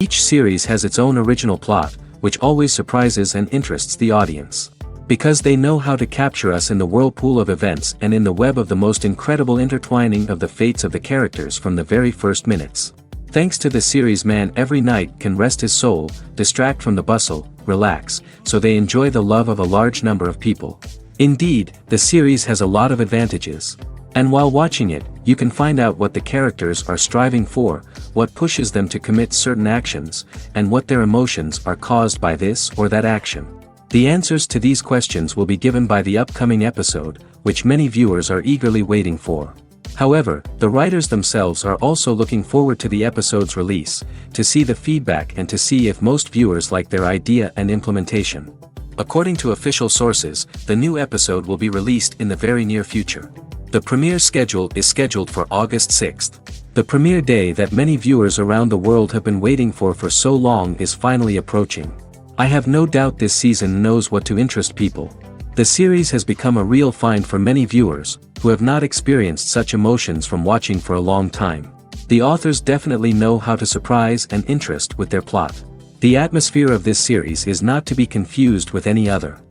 Each series has its own original plot, which always surprises and interests the audience. Because they know how to capture us in the whirlpool of events and in the web of the most incredible intertwining of the fates of the characters from the very first minutes. Thanks to the series, man every night can rest his soul, distract from the bustle, relax, so they enjoy the love of a large number of people. Indeed, the series has a lot of advantages. And while watching it, you can find out what the characters are striving for, what pushes them to commit certain actions, and what their emotions are caused by this or that action. The answers to these questions will be given by the upcoming episode, which many viewers are eagerly waiting for. However, the writers themselves are also looking forward to the episode's release, to see the feedback and to see if most viewers like their idea and implementation. According to official sources, the new episode will be released in the very near future. The premiere schedule is scheduled for August 6th. The premiere day that many viewers around the world have been waiting for so long is finally approaching. I have no doubt this season knows what to interest people. The series has become a real find for many viewers, who have not experienced such emotions from watching for a long time. The authors definitely know how to surprise and interest with their plot. The atmosphere of this series is not to be confused with any other.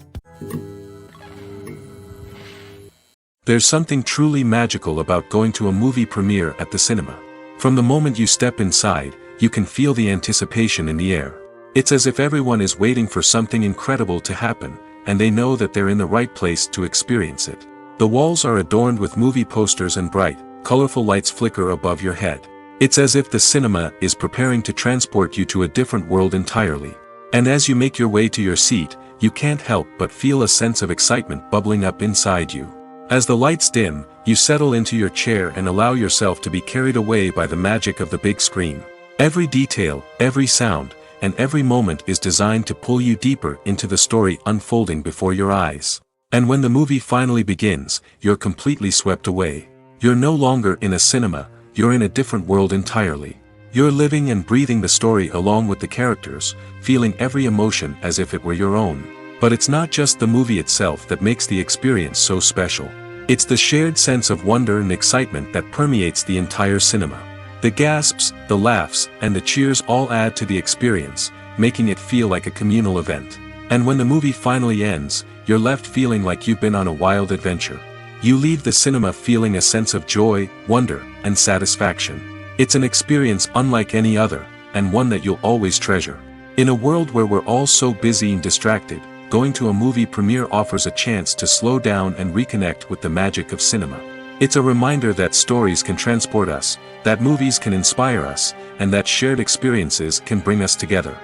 There's something truly magical about going to a movie premiere at the cinema. From the moment you step inside, you can feel the anticipation in the air. It's as if everyone is waiting for something incredible to happen, and they know that they're in the right place to experience it. The walls are adorned with movie posters and bright, colorful lights flicker above your head. It's as if the cinema is preparing to transport you to a different world entirely. And as you make your way to your seat, you can't help but feel a sense of excitement bubbling up inside you. As the lights dim, you settle into your chair and allow yourself to be carried away by the magic of the big screen. Every detail, every sound, and every moment is designed to pull you deeper into the story unfolding before your eyes. And when the movie finally begins, you're completely swept away. You're no longer in a cinema, you're in a different world entirely. You're living and breathing the story along with the characters, feeling every emotion as if it were your own. But it's not just the movie itself that makes the experience so special. It's the shared sense of wonder and excitement that permeates the entire cinema. The gasps, the laughs, and the cheers all add to the experience, making it feel like a communal event. And when the movie finally ends, you're left feeling like you've been on a wild adventure. You leave the cinema feeling a sense of joy, wonder, and satisfaction. It's an experience unlike any other, and one that you'll always treasure. In a world where we're all so busy and distracted, going to a movie premiere offers a chance to slow down and reconnect with the magic of cinema. It's a reminder that stories can transport us, that movies can inspire us, and that shared experiences can bring us together.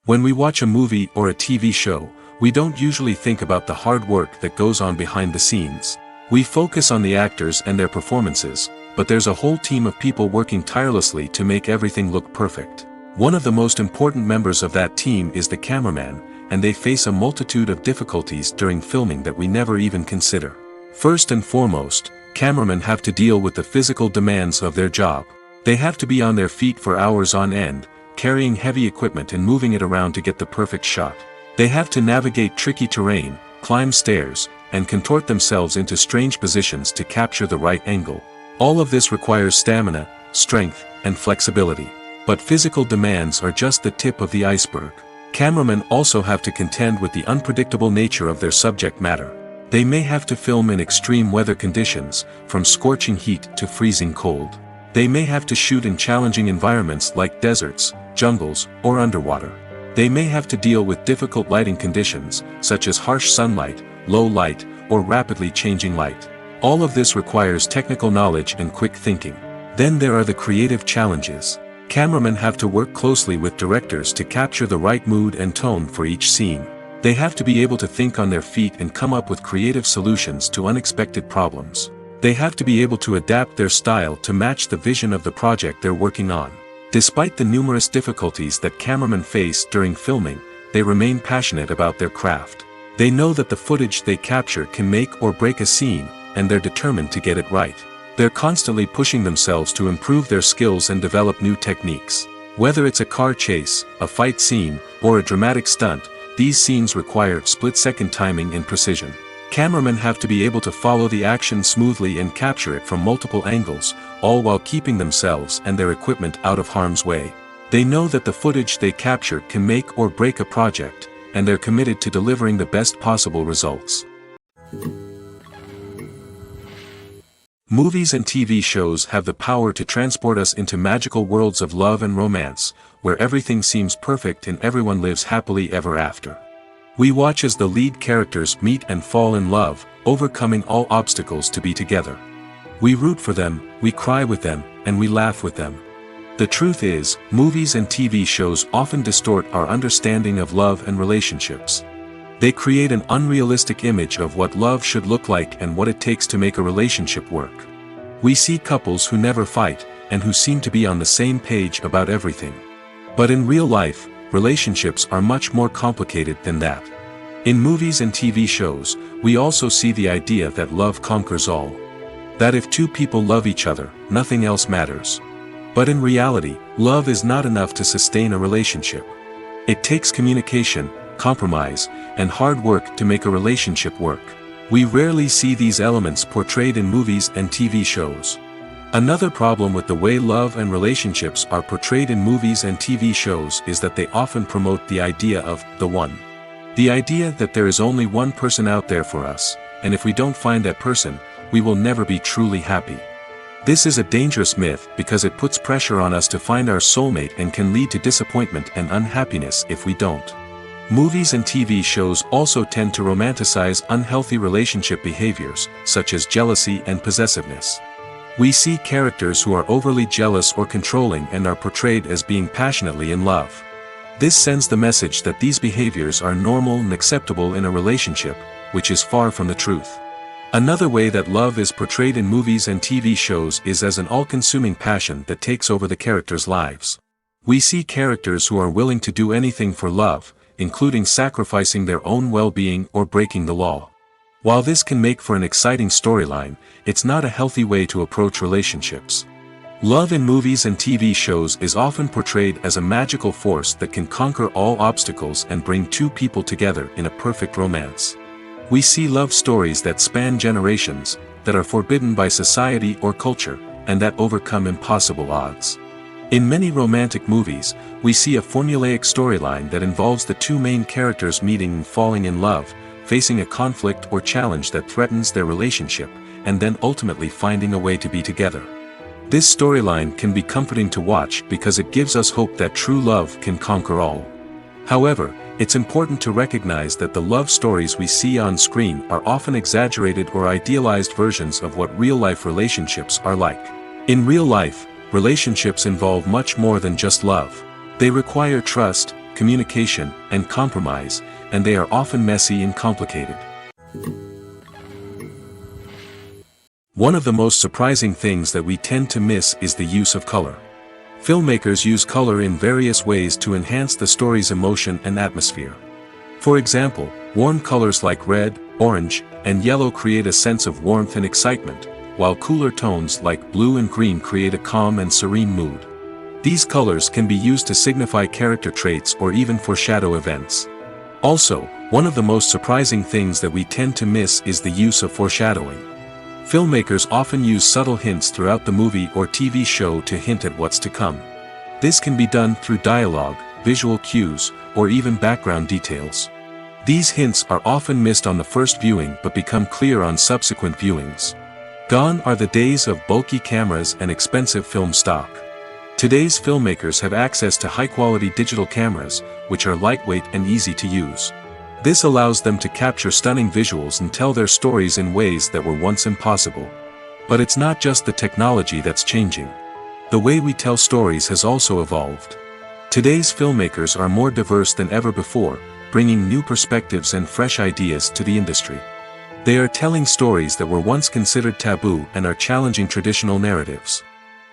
When we watch a movie or a TV show, we don't usually think about the hard work that goes on behind the scenes. We focus on the actors and their performances, but there's a whole team of people working tirelessly to make everything look perfect. One of the most important members of that team is the cameraman, and they face a multitude of difficulties during filming that we never even consider. First and foremost, cameramen have to deal with the physical demands of their job. They have to be on their feet for hours on end, carrying heavy equipment and moving it around to get the perfect shot. They have to navigate tricky terrain, climb stairs, and contort themselves into strange positions to capture the right angle. All of this requires stamina, strength, and flexibility. But physical demands are just the tip of the iceberg. Cameramen also have to contend with the unpredictable nature of their subject matter. They may have to film in extreme weather conditions, from scorching heat to freezing cold. They may have to shoot in challenging environments like deserts, jungles, or underwater. They may have to deal with difficult lighting conditions, such as harsh sunlight, low light, or rapidly changing light. All of this requires technical knowledge and quick thinking. Then there are the creative challenges. Cameramen have to work closely with directors to capture the right mood and tone for each scene. They have to be able to think on their feet and come up with creative solutions to unexpected problems. They have to be able to adapt their style to match the vision of the project they're working on. Despite the numerous difficulties that cameramen face during filming, they remain passionate about their craft. They know that the footage they capture can make or break a scene, and they're determined to get it right. They're constantly pushing themselves to improve their skills and develop new techniques. Whether it's a car chase, a fight scene, or a dramatic stunt, these scenes require split-second timing and precision. Cameramen have to be able to follow the action smoothly and capture it from multiple angles, all while keeping themselves and their equipment out of harm's way. They know that the footage they capture can make or break a project, and they're committed to delivering the best possible results. Movies and TV shows have the power to transport us into magical worlds of love and romance, where everything seems perfect and everyone lives happily ever after. We watch as the lead characters meet and fall in love, overcoming all obstacles to be together. We root for them, we cry with them, and we laugh with them. The truth is, movies and TV shows often distort our understanding of love and relationships. They create an unrealistic image of what love should look like and what it takes to make a relationship work. We see couples who never fight, and who seem to be on the same page about everything. But in real life, relationships are much more complicated than that. In movies and TV shows, we also see the idea that love conquers all. That if two people love each other, nothing else matters. But in reality, love is not enough to sustain a relationship. It takes communication, compromise, and hard work to make a relationship work. We rarely see these elements portrayed in movies and TV shows. Another problem with the way love and relationships are portrayed in movies and TV shows is that they often promote the idea of the one. The idea that there is only one person out there for us, and if we don't find that person, we will never be truly happy. This is a dangerous myth because it puts pressure on us to find our soulmate and can lead to disappointment and unhappiness if we don't. Movies and TV shows also tend to romanticize unhealthy relationship behaviors, such as jealousy and possessiveness. We see characters who are overly jealous or controlling and are portrayed as being passionately in love. This sends the message that these behaviors are normal and acceptable in a relationship, which is far from the truth. Another way that love is portrayed in movies and TV shows is as an all-consuming passion that takes over the characters' lives. We see characters who are willing to do anything for love, including sacrificing their own well-being or breaking the law. While this can make for an exciting storyline, it's not a healthy way to approach relationships. Love in movies and TV shows is often portrayed as a magical force that can conquer all obstacles and bring two people together in a perfect romance. We see love stories that span generations, that are forbidden by society or culture, and that overcome impossible odds. In many romantic movies, we see a formulaic storyline that involves the two main characters meeting and falling in love, facing a conflict or challenge that threatens their relationship, and then ultimately finding a way to be together. This storyline can be comforting to watch because it gives us hope that true love can conquer all. However, it's important to recognize that the love stories we see on screen are often exaggerated or idealized versions of what real-life relationships are like. In real life, relationships involve much more than just love. They require trust, communication, and compromise, and they are often messy and complicated. One of the most surprising things that we tend to miss is the use of color. Filmmakers use color in various ways to enhance the story's emotion and atmosphere. For example, warm colors like red, orange, and yellow create a sense of warmth and excitement, while cooler tones like blue and green create a calm and serene mood. These colors can be used to signify character traits or even foreshadow events. Also, one of the most surprising things that we tend to miss is the use of foreshadowing. Filmmakers often use subtle hints throughout the movie or TV show to hint at what's to come. This can be done through dialogue, visual cues, or even background details. These hints are often missed on the first viewing but become clear on subsequent viewings. Gone are the days of bulky cameras and expensive film stock. Today's filmmakers have access to high-quality digital cameras, which are lightweight and easy to use. This allows them to capture stunning visuals and tell their stories in ways that were once impossible. But it's not just the technology that's changing. The way we tell stories has also evolved. Today's filmmakers are more diverse than ever before, bringing new perspectives and fresh ideas to the industry. They are telling stories that were once considered taboo and are challenging traditional narratives.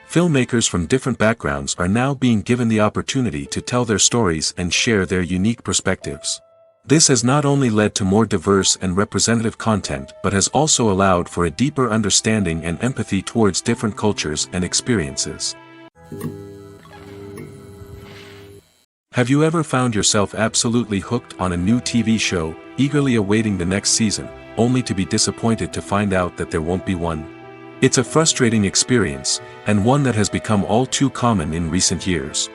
Filmmakers from different backgrounds are now being given the opportunity to tell their stories and share their unique perspectives. This has not only led to more diverse and representative content but has also allowed for a deeper understanding and empathy towards different cultures and experiences. Have you ever found yourself absolutely hooked on a new TV show, eagerly awaiting the next season, only to be disappointed to find out that there won't be one. It's a frustrating experience, and one that has become all too common in recent years.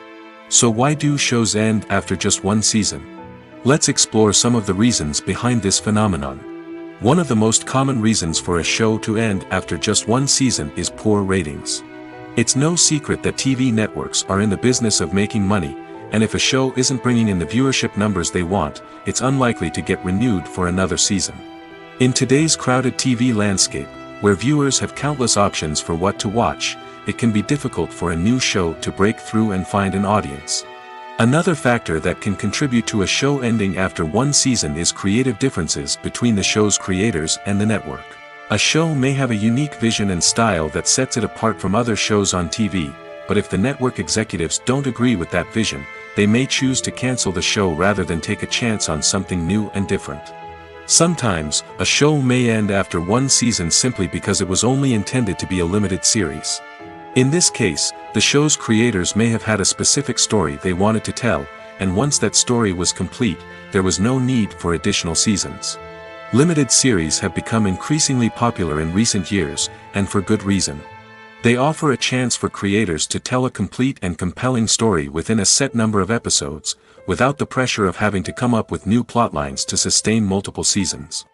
So why do shows end after just one season? Let's explore some of the reasons behind this phenomenon. One of the most common reasons for a show to end after just one season is poor ratings. It's no secret that TV networks are in the business of making money, and if a show isn't bringing in the viewership numbers they want, it's unlikely to get renewed for another season. In today's crowded TV landscape, where viewers have countless options for what to watch, it can be difficult for a new show to break through and find an audience. Another factor that can contribute to a show ending after one season is creative differences between the show's creators and the network. A show may have a unique vision and style that sets it apart from other shows on TV, but if the network executives don't agree with that vision, they may choose to cancel the show rather than take a chance on something new and different. Sometimes, a show may end after one season simply because it was only intended to be a limited series. In this case, the show's creators may have had a specific story they wanted to tell, and once that story was complete, there was no need for additional seasons. Limited series have become increasingly popular in recent years, and for good reason. They offer a chance for creators to tell a complete and compelling story within a set number of episodes, without the pressure of having to come up with new plotlines to sustain multiple seasons.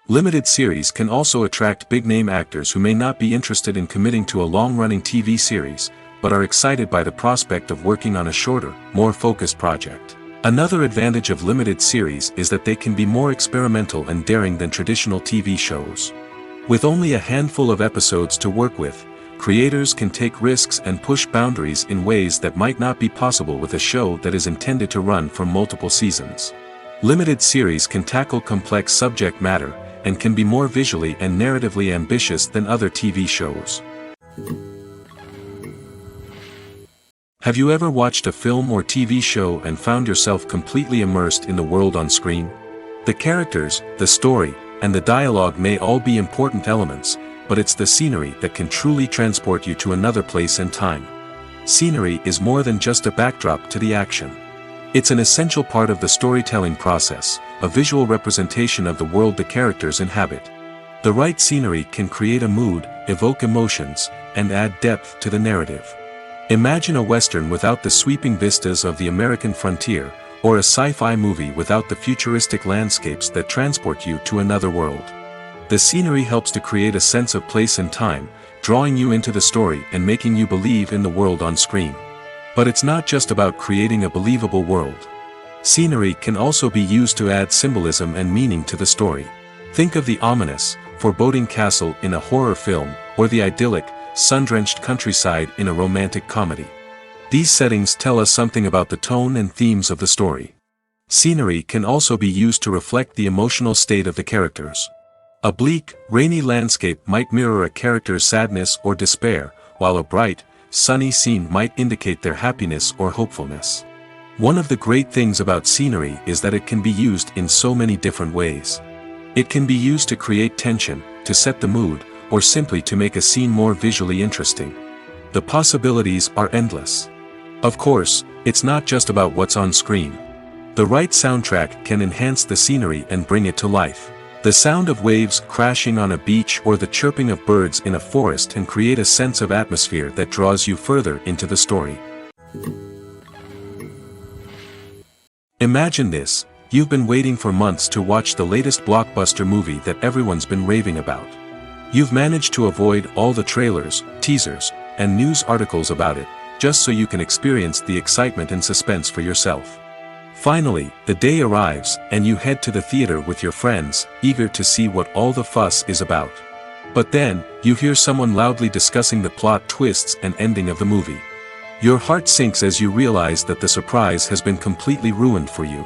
Limited series can also attract big-name actors who may not be interested in committing to a long-running TV series, but are excited by the prospect of working on a shorter, more focused project. Another advantage of limited series is that they can be more experimental and daring than traditional TV shows. With only a handful of episodes to work with, creators can take risks and push boundaries in ways that might not be possible with a show that is intended to run for multiple seasons. Limited series can tackle complex subject matter, and can be more visually and narratively ambitious than other TV shows. Have you ever watched a film or TV show and found yourself completely immersed in the world on screen? The characters, the story, and the dialogue may all be important elements, but it's the scenery that can truly transport you to another place and time. Scenery is more than just a backdrop to the action. It's an essential part of the storytelling process, a visual representation of the world the characters inhabit. The right scenery can create a mood, evoke emotions, and add depth to the narrative. Imagine a Western without the sweeping vistas of the American frontier, or a sci-fi movie without the futuristic landscapes that transport you to another world. The scenery helps to create a sense of place and time, drawing you into the story and making you believe in the world on screen. But it's not just about creating a believable world. Scenery can also be used to add symbolism and meaning to the story. Think of the ominous, foreboding castle in a horror film, or the idyllic, sun-drenched countryside in a romantic comedy. These settings tell us something about the tone and themes of the story. Scenery can also be used to reflect the emotional state of the characters. A bleak, rainy landscape might mirror a character's sadness or despair, while a bright, sunny scene might indicate their happiness or hopefulness. One of the great things about scenery is that it can be used in so many different ways. It can be used to create tension, to set the mood, or simply to make a scene more visually interesting. The possibilities are endless. Of course, it's not just about what's on screen. The right soundtrack can enhance the scenery and bring it to life. The sound of waves crashing on a beach or the chirping of birds in a forest can create a sense of atmosphere that draws you further into the story. Imagine this: you've been waiting for months to watch the latest blockbuster movie that everyone's been raving about. You've managed to avoid all the trailers, teasers, and news articles about it, just so you can experience the excitement and suspense for yourself. Finally, the day arrives, and you head to the theater with your friends, eager to see what all the fuss is about. But then, you hear someone loudly discussing the plot twists and ending of the movie. Your heart sinks as you realize that the surprise has been completely ruined for you.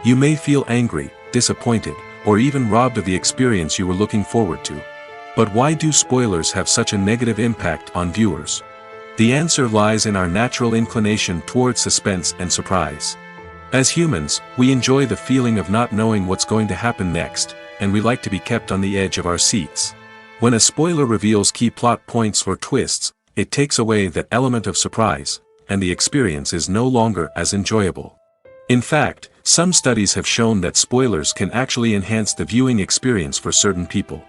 You may feel angry, disappointed, or even robbed of the experience you were looking forward to. But why do spoilers have such a negative impact on viewers? The answer lies in our natural inclination towards suspense and surprise. As humans, we enjoy the feeling of not knowing what's going to happen next, and we like to be kept on the edge of our seats. When a spoiler reveals key plot points or twists, it takes away that element of surprise, and the experience is no longer as enjoyable. In fact, Some studies have shown that spoilers can actually enhance the viewing experience for certain people.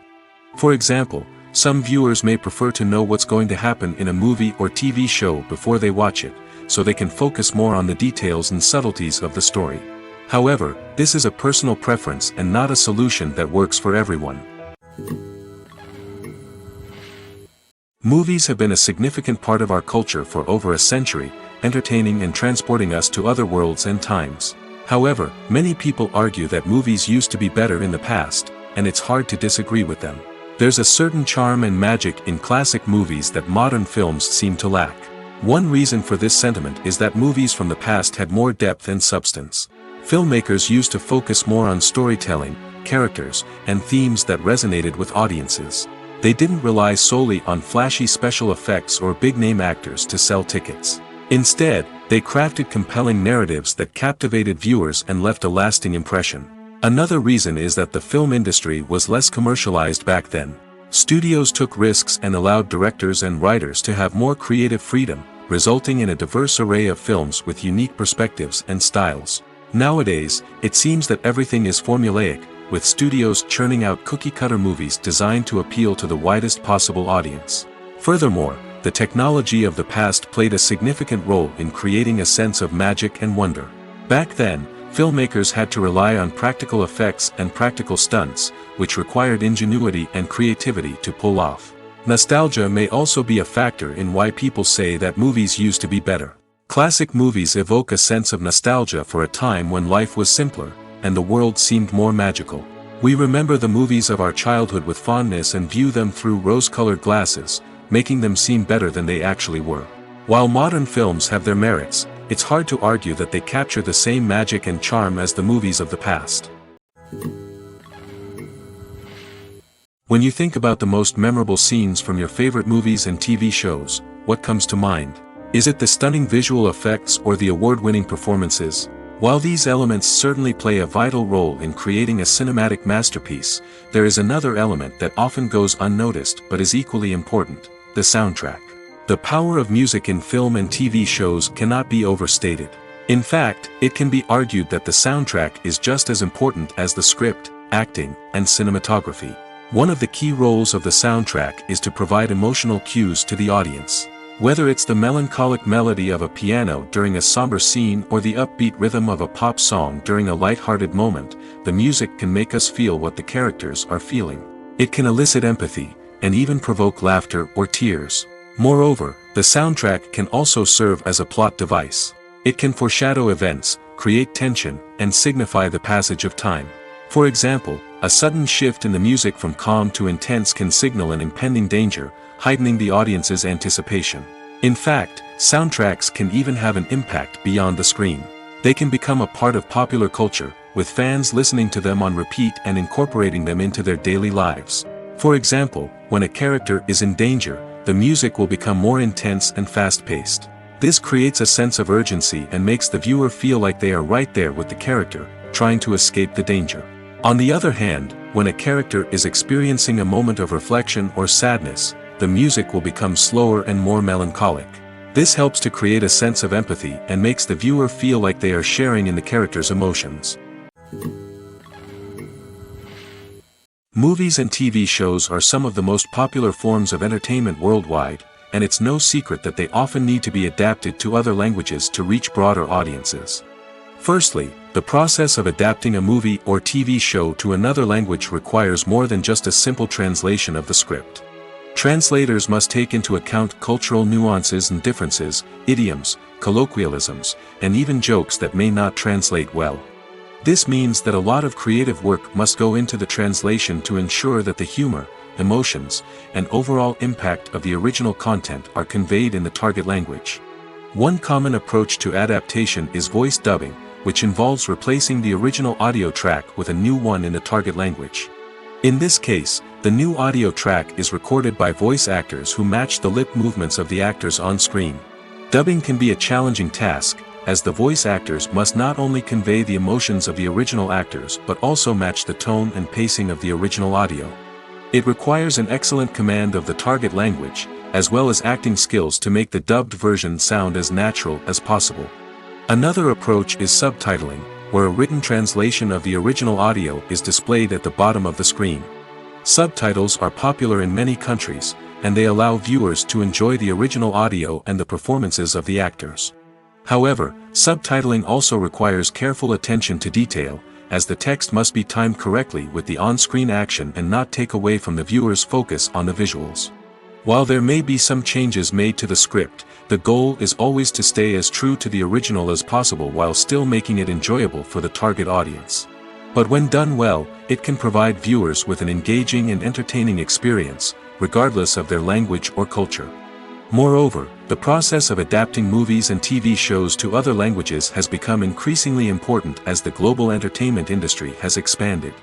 For example, some viewers may prefer to know what's going to happen in a movie or TV show before they watch it, so they can focus more on the details and subtleties of the story. However, this is a personal preference and not a solution that works for everyone. Movies have been a significant part of our culture for over a century, entertaining and transporting us to other worlds and times. However, many people argue that movies used to be better in the past, and it's hard to disagree with them. There's a certain charm and magic in classic movies that modern films seem to lack. One reason for this sentiment is that movies from the past had more depth and substance. Filmmakers used to focus more on storytelling, characters, and themes that resonated with audiences. They didn't rely solely on flashy special effects or big-name actors to sell tickets. Instead, they crafted compelling narratives that captivated viewers and left a lasting impression. Another reason is that the film industry was less commercialized back then. Studios took risks and allowed directors and writers to have more creative freedom, resulting in a diverse array of films with unique perspectives and styles. Nowadays, it seems that everything is formulaic, with studios churning out cookie-cutter movies designed to appeal to the widest possible audience. Furthermore, the technology of the past played a significant role in creating a sense of magic and wonder. Back then, filmmakers had to rely on practical effects and practical stunts, which required ingenuity and creativity to pull off. Nostalgia may also be a factor in why people say that movies used to be better. Classic movies evoke a sense of nostalgia for a time when life was simpler, and the world seemed more magical. We remember the movies of our childhood with fondness and view them through rose-colored glasses, making them seem better than they actually were. While modern films have their merits, it's hard to argue that they capture the same magic and charm as the movies of the past. When you think about the most memorable scenes from your favorite movies and TV shows, what comes to mind? Is it the stunning visual effects or the award-winning performances? While these elements certainly play a vital role in creating a cinematic masterpiece, there is another element that often goes unnoticed but is equally important: the soundtrack. The power of music in film and TV shows cannot be overstated. In fact, it can be argued that the soundtrack is just as important as the script, acting, and cinematography. One of the key roles of the soundtrack is to provide emotional cues to the audience. Whether it's the melancholic melody of a piano during a somber scene or the upbeat rhythm of a pop song during a light-hearted moment, the music can make us feel what the characters are feeling. It can elicit empathy, and even provoke laughter or tears. Moreover, the soundtrack can also serve as a plot device. It can foreshadow events, create tension, and signify the passage of time. For example, a sudden shift in the music from calm to intense can signal an impending danger, heightening the audience's anticipation. In fact, soundtracks can even have an impact beyond the screen. They can become a part of popular culture, with fans listening to them on repeat and incorporating them into their daily lives. For example, when a character is in danger, the music will become more intense and fast-paced. This creates a sense of urgency and makes the viewer feel like they are right there with the character, trying to escape the danger. On the other hand, when a character is experiencing a moment of reflection or sadness, the music will become slower and more melancholic. This helps to create a sense of empathy and makes the viewer feel like they are sharing in the character's emotions. Movies and TV shows are some of the most popular forms of entertainment worldwide, and it's no secret that they often need to be adapted to other languages to reach broader audiences. Firstly, the process of adapting a movie or TV show to another language requires more than just a simple translation of the script. Translators must take into account cultural nuances and differences, idioms, colloquialisms, and even jokes that may not translate well. This means that a lot of creative work must go into the translation to ensure that the humor, emotions, and overall impact of the original content are conveyed in the target language. One common approach to adaptation is voice dubbing, which involves replacing the original audio track with a new one in the target language. In this case, the new audio track is recorded by voice actors who match the lip movements of the actors on screen. Dubbing can be a challenging task, as the voice actors must not only convey the emotions of the original actors but also match the tone and pacing of the original audio. It requires an excellent command of the target language, as well as acting skills to make the dubbed version sound as natural as possible. Another approach is subtitling, where a written translation of the original audio is displayed at the bottom of the screen. Subtitles are popular in many countries, and they allow viewers to enjoy the original audio and the performances of the actors. However, subtitling also requires careful attention to detail, as the text must be timed correctly with the on-screen action and not take away from the viewer's focus on the visuals. While there may be some changes made to the script, the goal is always to stay as true to the original as possible while still making it enjoyable for the target audience. But when done well, it can provide viewers with an engaging and entertaining experience, regardless of their language or culture. Moreover, the process of adapting movies and TV shows to other languages has become increasingly important as the global entertainment industry has expanded.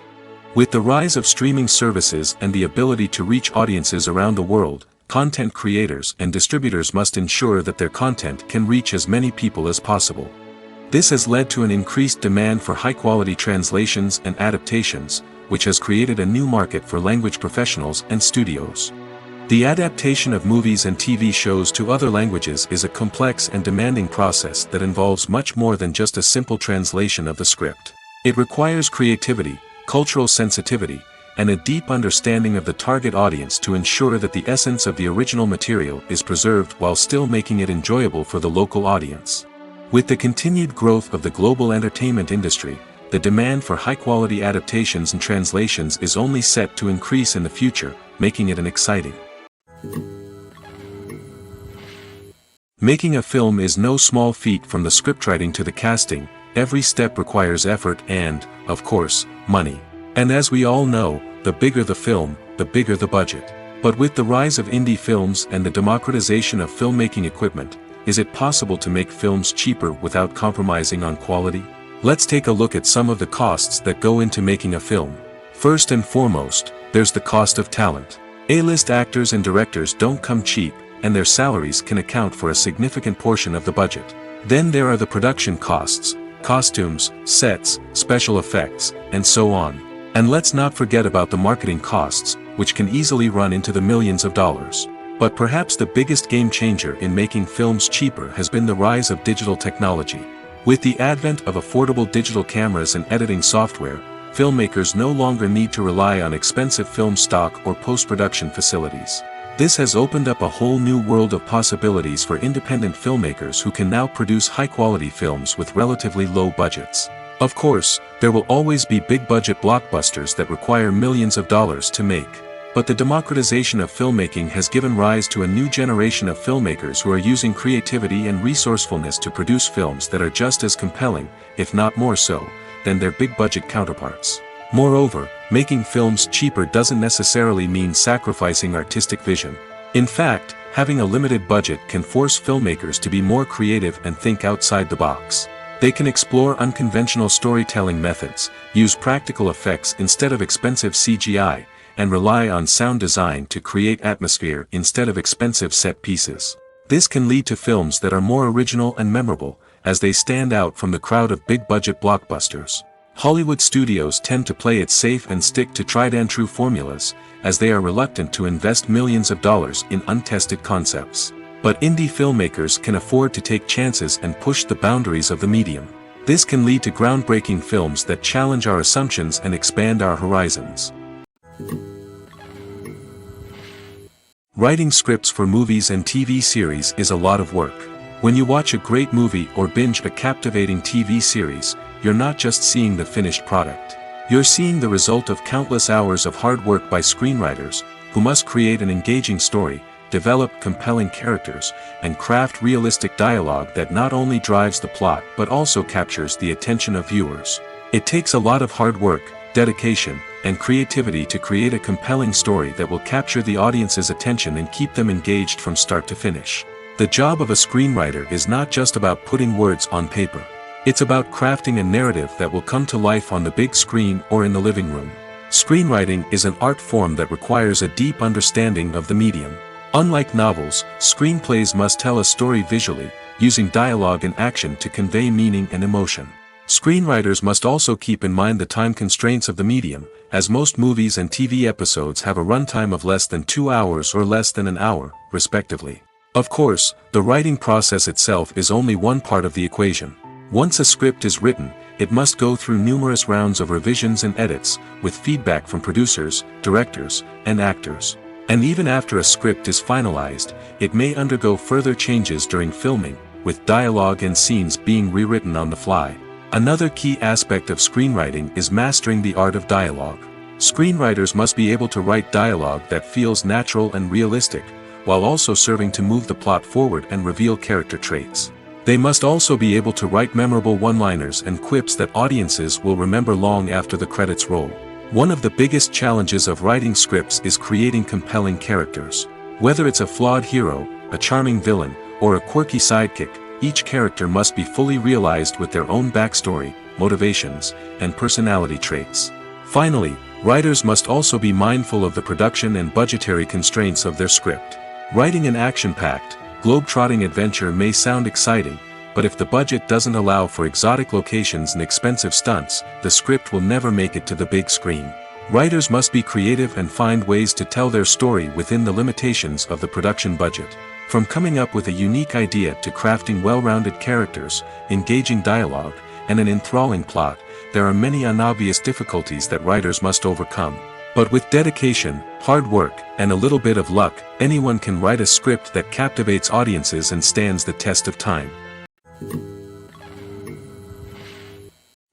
With the rise of streaming services and the ability to reach audiences around the world, content creators and distributors must ensure that their content can reach as many people as possible. This has led to an increased demand for high-quality translations and adaptations, which has created a new market for language professionals and studios. The adaptation of movies and TV shows to other languages is a complex and demanding process that involves much more than just a simple translation of the script. It requires creativity, cultural sensitivity, and a deep understanding of the target audience to ensure that the essence of the original material is preserved while still making it enjoyable for the local audience. With the continued growth of the global entertainment industry, the demand for high-quality adaptations and translations is only set to increase in the future, making it an exciting. Making a film is no small feat. From the scriptwriting to the casting, every step requires effort and, of course, money. And as we all know, the bigger the film, the bigger the budget. But with the rise of indie films and the democratization of filmmaking equipment, is it possible to make films cheaper without compromising on quality? Let's take a look at some of the costs that go into making a film. First and foremost, there's the cost of talent. A-list actors and directors don't come cheap, and their salaries can account for a significant portion of the budget. Then there are the production costs, costumes, sets, special effects, and so on. And let's not forget about the marketing costs, which can easily run into the millions of dollars. But perhaps the biggest game changer in making films cheaper has been the rise of digital technology. With the advent of affordable digital cameras and editing software, filmmakers no longer need to rely on expensive film stock or post-production facilities. This has opened up a whole new world of possibilities for independent filmmakers who can now produce high-quality films with relatively low budgets. Of course, there will always be big-budget blockbusters that require millions of dollars to make. But the democratization of filmmaking has given rise to a new generation of filmmakers who are using creativity and resourcefulness to produce films that are just as compelling, if not more so, than their big-budget counterparts. Moreover, making films cheaper doesn't necessarily mean sacrificing artistic vision. In fact, having a limited budget can force filmmakers to be more creative and think outside the box. They can explore unconventional storytelling methods, use practical effects instead of expensive CGI, and rely on sound design to create atmosphere instead of expensive set pieces. This can lead to films that are more original and memorable, as they stand out from the crowd of big-budget blockbusters. Hollywood studios tend to play it safe and stick to tried-and-true formulas, as they are reluctant to invest millions of dollars in untested concepts. But indie filmmakers can afford to take chances and push the boundaries of the medium. This can lead to groundbreaking films that challenge our assumptions and expand our horizons. Writing scripts for movies and TV series is a lot of work. When you watch a great movie or binge a captivating TV series, you're not just seeing the finished product. You're seeing the result of countless hours of hard work by screenwriters, who must create an engaging story, develop compelling characters, and craft realistic dialogue that not only drives the plot but also captures the attention of viewers. It takes a lot of hard work, dedication, and creativity to create a compelling story that will capture the audience's attention and keep them engaged from start to finish. The job of a screenwriter is not just about putting words on paper. It's about crafting a narrative that will come to life on the big screen or in the living room. Screenwriting is an art form that requires a deep understanding of the medium. Unlike novels, screenplays must tell a story visually, using dialogue and action to convey meaning and emotion. Screenwriters must also keep in mind the time constraints of the medium, as most movies and TV episodes have a runtime of less than 2 hours or less than an hour, respectively. Of course, the writing process itself is only one part of the equation. Once a script is written, it must go through numerous rounds of revisions and edits, with feedback from producers, directors, and actors. And even after a script is finalized, it may undergo further changes during filming, with dialogue and scenes being rewritten on the fly. Another key aspect of screenwriting is mastering the art of dialogue. Screenwriters must be able to write dialogue that feels natural and realistic, while also serving to move the plot forward and reveal character traits. They must also be able to write memorable one-liners and quips that audiences will remember long after the credits roll. One of the biggest challenges of writing scripts is creating compelling characters. Whether it's a flawed hero, a charming villain, or a quirky sidekick, each character must be fully realized with their own backstory, motivations, and personality traits. Finally, writers must also be mindful of the production and budgetary constraints of their script. Writing an action-packed, globe-trotting adventure may sound exciting, but if the budget doesn't allow for exotic locations and expensive stunts, the script will never make it to the big screen. Writers must be creative and find ways to tell their story within the limitations of the production budget. From coming up with a unique idea to crafting well-rounded characters, engaging dialogue, and an enthralling plot, there are many unobvious difficulties that writers must overcome. But with dedication, hard work, and a little bit of luck, anyone can write a script that captivates audiences and stands the test of time.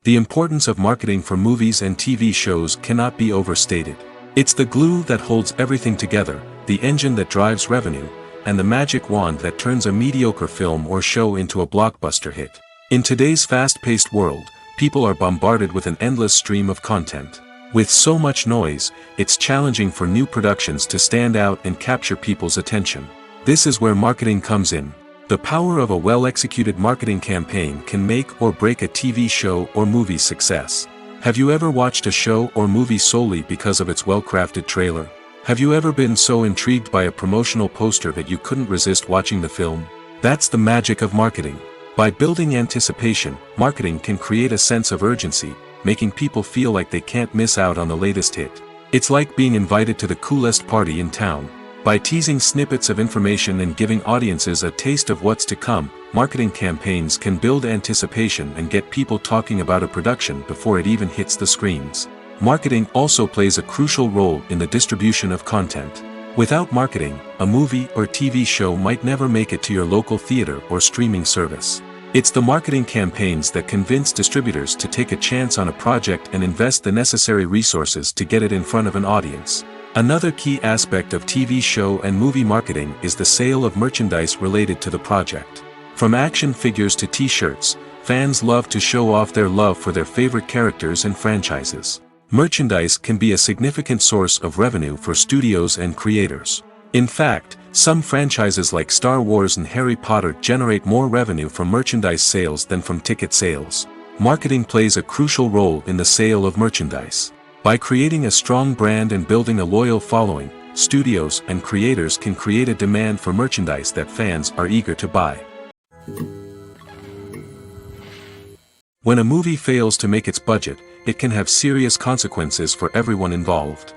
The importance of marketing for movies and TV shows cannot be overstated. It's the glue that holds everything together, the engine that drives revenue, and the magic wand that turns a mediocre film or show into a blockbuster hit. In today's fast-paced world, people are bombarded with an endless stream of content. With so much noise, it's challenging for new productions to stand out and capture people's attention. This is where marketing comes in. The power of a well-executed marketing campaign can make or break a TV show or movie's success. Have you ever watched a show or movie solely because of its well-crafted trailer? Have you ever been so intrigued by a promotional poster that you couldn't resist watching the film? That's the magic of marketing. By building anticipation, marketing can create a sense of urgency, making people feel like they can't miss out on the latest hit. It's like being invited to the coolest party in town. By teasing snippets of information and giving audiences a taste of what's to come, marketing campaigns can build anticipation and get people talking about a production before it even hits the screens. Marketing also plays a crucial role in the distribution of content. Without marketing, a movie or TV show might never make it to your local theater or streaming service. It's the marketing campaigns that convince distributors to take a chance on a project and invest the necessary resources to get it in front of an audience. Another key aspect of TV show and movie marketing is the sale of merchandise related to the project. From action figures to t-shirts, fans love to show off their love for their favorite characters and franchises. Merchandise can be a significant source of revenue for studios and creators. In fact, some franchises like Star Wars and Harry Potter generate more revenue from merchandise sales than from ticket sales. Marketing plays a crucial role in the sale of merchandise. By creating a strong brand and building a loyal following, studios and creators can create a demand for merchandise that fans are eager to buy. When a movie fails to make its budget, it can have serious consequences for everyone involved.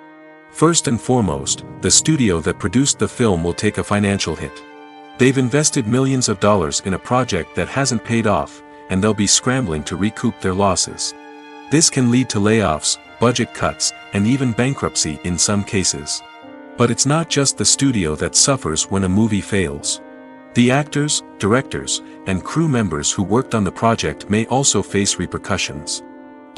First and foremost, the studio that produced the film will take a financial hit. They've invested millions of dollars in a project that hasn't paid off, and they'll be scrambling to recoup their losses. This can lead to layoffs, budget cuts, and even bankruptcy in some cases. But it's not just the studio that suffers when a movie fails. The actors, directors, and crew members who worked on the project may also face repercussions.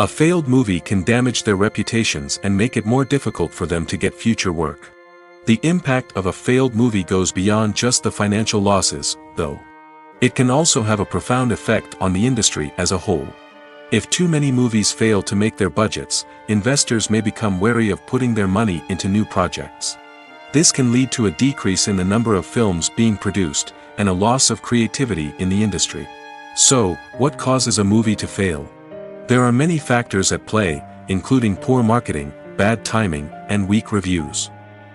A failed movie can damage their reputations and make it more difficult for them to get future work. The impact of a failed movie goes beyond just the financial losses, though. It can also have a profound effect on the industry as a whole. If too many movies fail to make their budgets, investors may become wary of putting their money into new projects. This can lead to a decrease in the number of films being produced, and a loss of creativity in the industry. So, what causes a movie to fail? There are many factors at play, including poor marketing, bad timing, and weak reviews.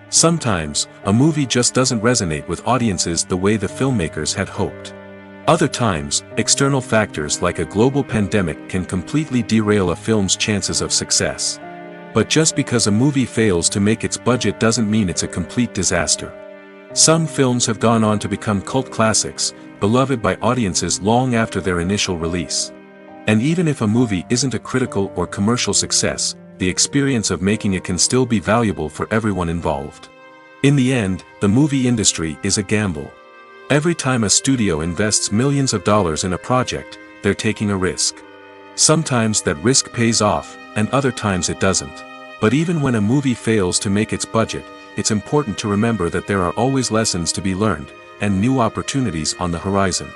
Sometimes, a movie just doesn't resonate with audiences the way the filmmakers had hoped. Other times, external factors like a global pandemic can completely derail a film's chances of success. But just because a movie fails to make its budget doesn't mean it's a complete disaster. Some films have gone on to become cult classics, beloved by audiences long after their initial release. And even if a movie isn't a critical or commercial success, the experience of making it can still be valuable for everyone involved. In the end, the movie industry is a gamble. Every time a studio invests millions of dollars in a project, they're taking a risk. Sometimes that risk pays off, and other times it doesn't. But even when a movie fails to make its budget, it's important to remember that there are always lessons to be learned, and new opportunities on the horizon.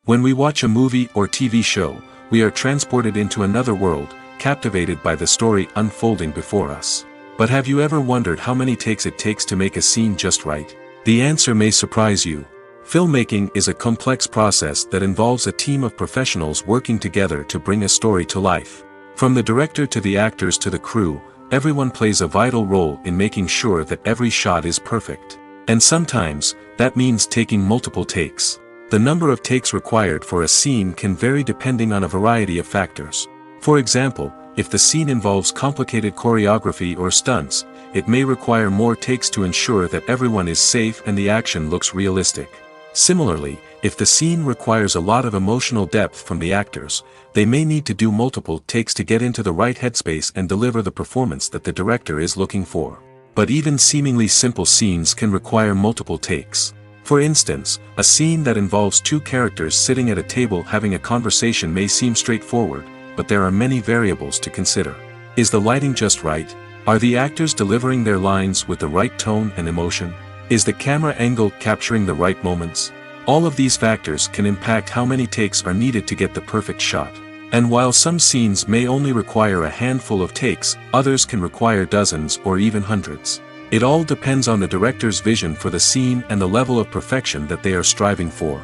When we watch a movie or TV show, we are transported into another world, captivated by the story unfolding before us. But have you ever wondered how many takes it takes to make a scene just right? The answer may surprise you. Filmmaking is a complex process that involves a team of professionals working together to bring a story to life. From the director to the actors to the crew, everyone plays a vital role in making sure that every shot is perfect. And sometimes, that means taking multiple takes. The number of takes required for a scene can vary depending on a variety of factors. For example, if the scene involves complicated choreography or stunts, it may require more takes to ensure that everyone is safe and the action looks realistic. Similarly, if the scene requires a lot of emotional depth from the actors, they may need to do multiple takes to get into the right headspace and deliver the performance that the director is looking for. But even seemingly simple scenes can require multiple takes. For instance, a scene that involves two characters sitting at a table having a conversation may seem straightforward, but there are many variables to consider. Is the lighting just right? Are the actors delivering their lines with the right tone and emotion? Is the camera angle capturing the right moments? All of these factors can impact how many takes are needed to get the perfect shot. And while some scenes may only require a handful of takes, others can require dozens or even hundreds. It all depends on the director's vision for the scene and the level of perfection that they are striving for.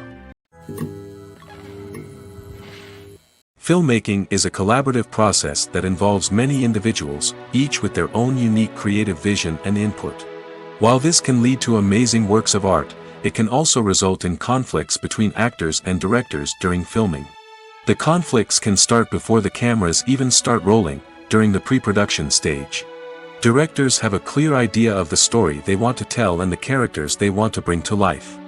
Filmmaking is a collaborative process that involves many individuals, each with their own unique creative vision and input. While this can lead to amazing works of art, it can also result in conflicts between actors and directors during filming. The conflicts can start before the cameras even start rolling, during the pre-production stage. Directors have a clear idea of the story they want to tell and the characters they want to bring to life.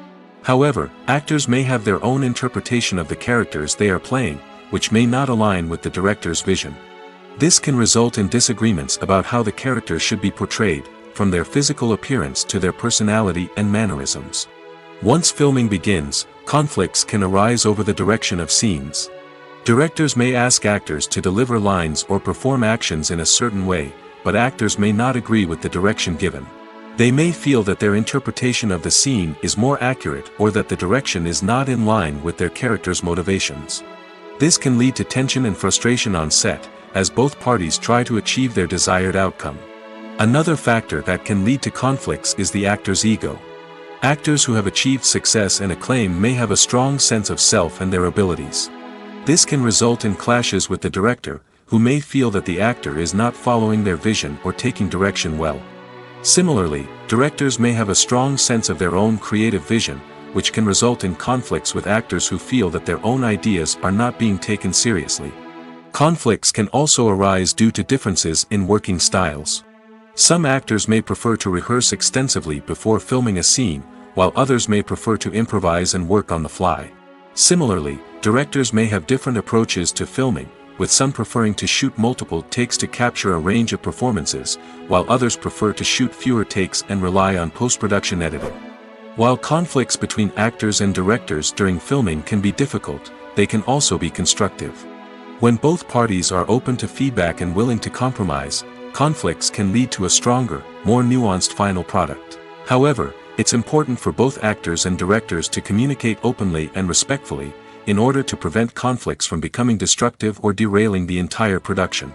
However, actors may have their own interpretation of the characters they are playing, which may not align with the director's vision. This can result in disagreements about how the characters should be portrayed, from their physical appearance to their personality and mannerisms. Once filming begins, conflicts can arise over the direction of scenes. Directors may ask actors to deliver lines or perform actions in a certain way, but actors may not agree with the direction given. They may feel that their interpretation of the scene is more accurate or that the direction is not in line with their character's motivations. This can lead to tension and frustration on set, as both parties try to achieve their desired outcome. Another factor that can lead to conflicts is the actor's ego. Actors who have achieved success and acclaim may have a strong sense of self and their abilities. This can result in clashes with the director, who may feel that the actor is not following their vision or taking direction well. Similarly, directors may have a strong sense of their own creative vision, which can result in conflicts with actors who feel that their own ideas are not being taken seriously. Conflicts can also arise due to differences in working styles. Some actors may prefer to rehearse extensively before filming a scene, while others may prefer to improvise and work on the fly. Similarly, directors may have different approaches to filming, with some preferring to shoot multiple takes to capture a range of performances, while others prefer to shoot fewer takes and rely on post-production editing. While conflicts between actors and directors during filming can be difficult, they can also be constructive. When both parties are open to feedback and willing to compromise, conflicts can lead to a stronger, more nuanced final product. However, it's important for both actors and directors to communicate openly and respectfully, in order to prevent conflicts from becoming destructive or derailing the entire production.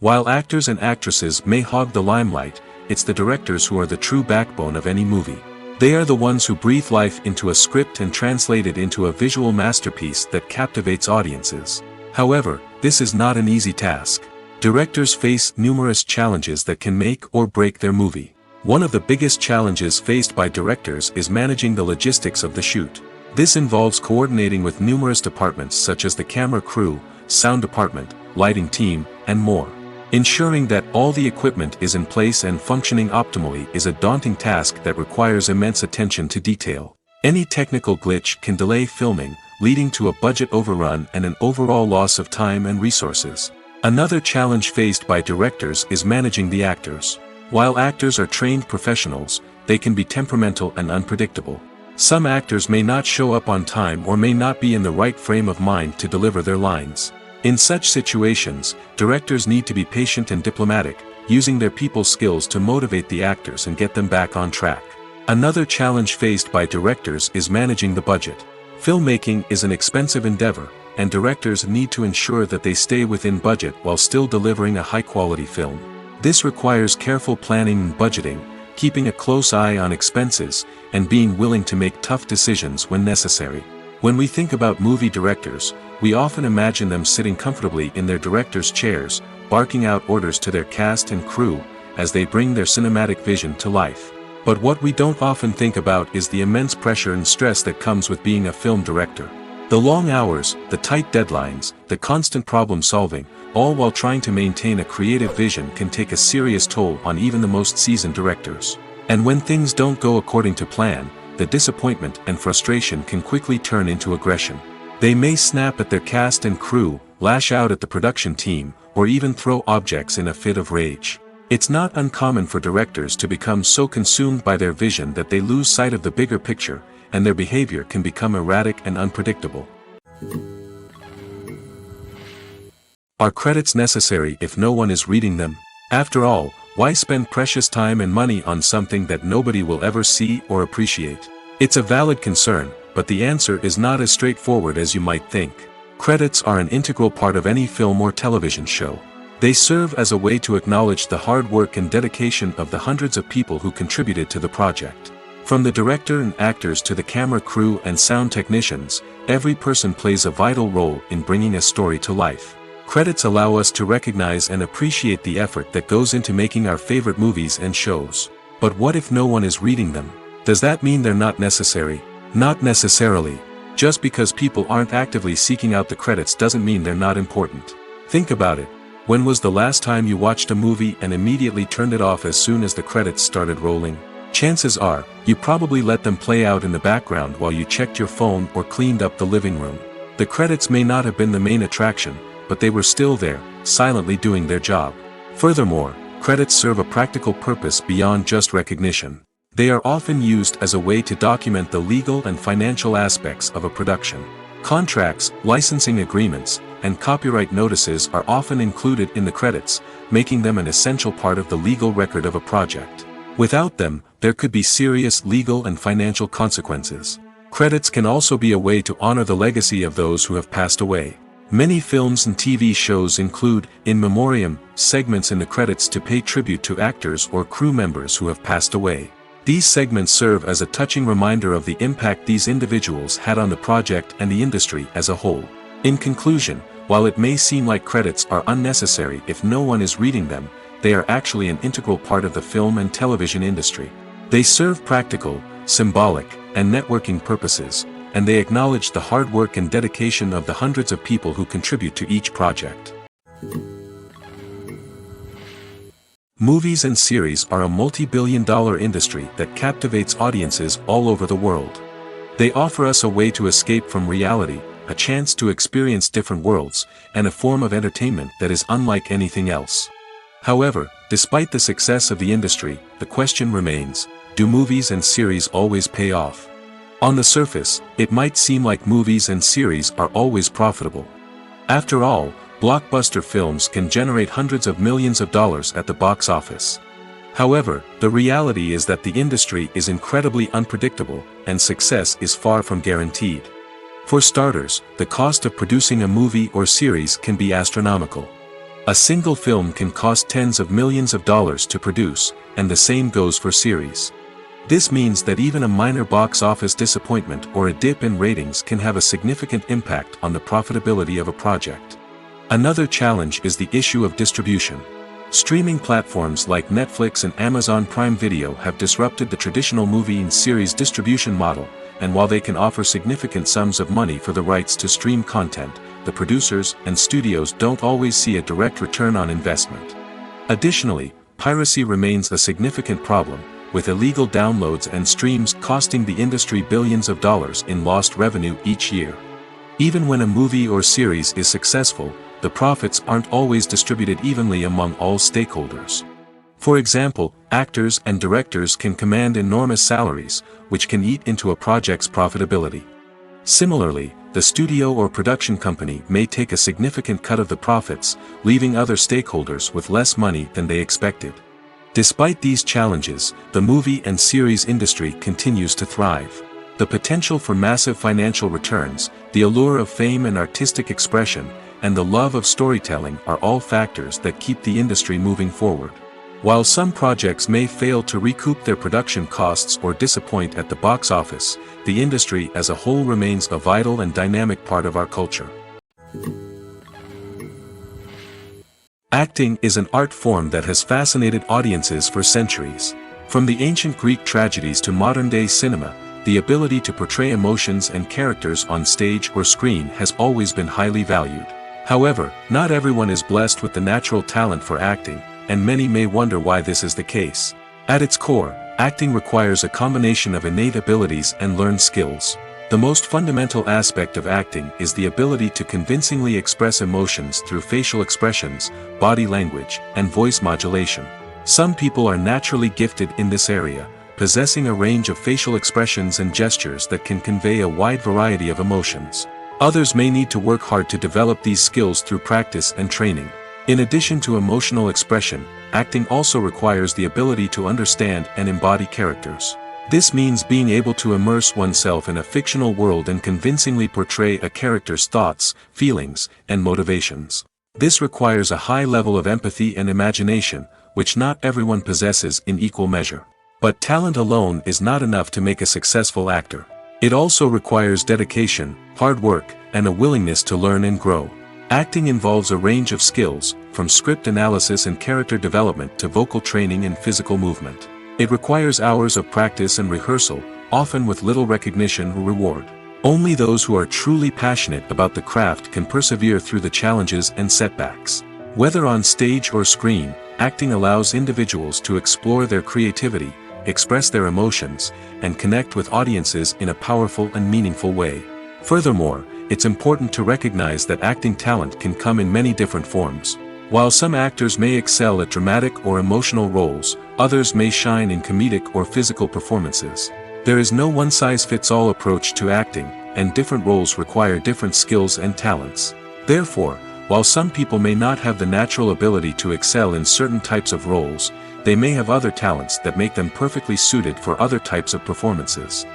While actors and actresses may hog the limelight, it's the directors who are the true backbone of any movie. They are the ones who breathe life into a script and translate it into a visual masterpiece that captivates audiences. However, this is not an easy task. Directors face numerous challenges that can make or break their movie. One of the biggest challenges faced by directors is managing the logistics of the shoot. This involves coordinating with numerous departments such as the camera crew, sound department, lighting team, and more. Ensuring that all the equipment is in place and functioning optimally is a daunting task that requires immense attention to detail. Any technical glitch can delay filming, leading to a budget overrun and an overall loss of time and resources. Another challenge faced by directors is managing the actors. While actors are trained professionals, they can be temperamental and unpredictable. Some actors may not show up on time or may not be in the right frame of mind to deliver their lines. In such situations, directors need to be patient and diplomatic, using their people skills to motivate the actors and get them back on track. Another challenge faced by directors is managing the budget. Filmmaking is an expensive endeavor, and directors need to ensure that they stay within budget while still delivering a high-quality film. This requires careful planning and budgeting, keeping a close eye on expenses, and being willing to make tough decisions when necessary. When we think about movie directors, we often imagine them sitting comfortably in their director's chairs, barking out orders to their cast and crew, as they bring their cinematic vision to life. But what we don't often think about is the immense pressure and stress that comes with being a film director. The long hours, the tight deadlines, the constant problem solving, all while trying to maintain a creative vision can take a serious toll on even the most seasoned directors. And when things don't go according to plan, the disappointment and frustration can quickly turn into aggression. They may snap at their cast and crew, lash out at the production team, or even throw objects in a fit of rage. It's not uncommon for directors to become so consumed by their vision that they lose sight of the bigger picture, and their behavior can become erratic and unpredictable. Are credits necessary if no one is reading them? After all, why spend precious time and money on something that nobody will ever see or appreciate? It's a valid concern, but the answer is not as straightforward as you might think. Credits are an integral part of any film or television show. They serve as a way to acknowledge the hard work and dedication of the hundreds of people who contributed to the project. From the director and actors to the camera crew and sound technicians, every person plays a vital role in bringing a story to life. Credits allow us to recognize and appreciate the effort that goes into making our favorite movies and shows. But what if no one is reading them? Does that mean they're not necessary? Not necessarily. Just because people aren't actively seeking out the credits doesn't mean they're not important. Think about it. When was the last time you watched a movie and immediately turned it off as soon as the credits started rolling? Chances are, you probably let them play out in the background while you checked your phone or cleaned up the living room. The credits may not have been the main attraction, but they were still there, silently doing their job. Furthermore, credits serve a practical purpose beyond just recognition. They are often used as a way to document the legal and financial aspects of a production. Contracts, licensing agreements, and copyright notices are often included in the credits, making them an essential part of the legal record of a project. Without them, there could be serious legal and financial consequences. Credits can also be a way to honor the legacy of those who have passed away. Many films and TV shows include, in memoriam, segments in the credits to pay tribute to actors or crew members who have passed away. These segments serve as a touching reminder of the impact these individuals had on the project and the industry as a whole. In conclusion, while it may seem like credits are unnecessary if no one is reading them, they are actually an integral part of the film and television industry. They serve practical, symbolic, and networking purposes, and they acknowledge the hard work and dedication of the hundreds of people who contribute to each project. Movies and series are a multi-billion-dollar industry that captivates audiences all over the world. They offer us a way to escape from reality, a chance to experience different worlds, and a form of entertainment that is unlike anything else. However, despite the success of the industry, the question remains, do movies and series always pay off? On the surface, it might seem like movies and series are always profitable. After all, blockbuster films can generate hundreds of millions of dollars at the box office. However, the reality is that the industry is incredibly unpredictable, and success is far from guaranteed. For starters, the cost of producing a movie or series can be astronomical. A single film can cost tens of millions of dollars to produce, and the same goes for series. This means that even a minor box office disappointment or a dip in ratings can have a significant impact on the profitability of a project. Another challenge is the issue of distribution. Streaming platforms like Netflix and Amazon Prime Video have disrupted the traditional movie and series distribution model, and while they can offer significant sums of money for the rights to stream content, the producers and studios don't always see a direct return on investment. Additionally, piracy remains a significant problem, with illegal downloads and streams costing the industry billions of dollars in lost revenue each year. Even when a movie or series is successful, the profits aren't always distributed evenly among all stakeholders. For example, actors and directors can command enormous salaries, which can eat into a project's profitability. Similarly, the studio or production company may take a significant cut of the profits, leaving other stakeholders with less money than they expected. Despite these challenges, the movie and series industry continues to thrive. The potential for massive financial returns, the allure of fame and artistic expression, and the love of storytelling are all factors that keep the industry moving forward. While some projects may fail to recoup their production costs or disappoint at the box office, the industry as a whole remains a vital and dynamic part of our culture. Acting is an art form that has fascinated audiences for centuries. From the ancient Greek tragedies to modern-day cinema, the ability to portray emotions and characters on stage or screen has always been highly valued. However, not everyone is blessed with the natural talent for acting, and many may wonder why this is the case. At its core, acting requires a combination of innate abilities and learned skills. The most fundamental aspect of acting is the ability to convincingly express emotions through facial expressions, body language, and voice modulation. Some people are naturally gifted in this area, possessing a range of facial expressions and gestures that can convey a wide variety of emotions. Others may need to work hard to develop these skills through practice and training. In addition to emotional expression, acting also requires the ability to understand and embody characters. This means being able to immerse oneself in a fictional world and convincingly portray a character's thoughts, feelings, and motivations. This requires a high level of empathy and imagination, which not everyone possesses in equal measure. But talent alone is not enough to make a successful actor. It also requires dedication, hard work, and a willingness to learn and grow. Acting involves a range of skills, from script analysis and character development to vocal training and physical movement. It requires hours of practice and rehearsal, often with little recognition or reward. Only those who are truly passionate about the craft can persevere through the challenges and setbacks. Whether on stage or screen, acting allows individuals to explore their creativity, express their emotions, and connect with audiences in a powerful and meaningful way. Furthermore, it's important to recognize that acting talent can come in many different forms. While some actors may excel at dramatic or emotional roles, others may shine in comedic or physical performances. There is no one-size-fits-all approach to acting, and different roles require different skills and talents. Therefore, while some people may not have the natural ability to excel in certain types of roles, they may have other talents that make them perfectly suited for other types of performances.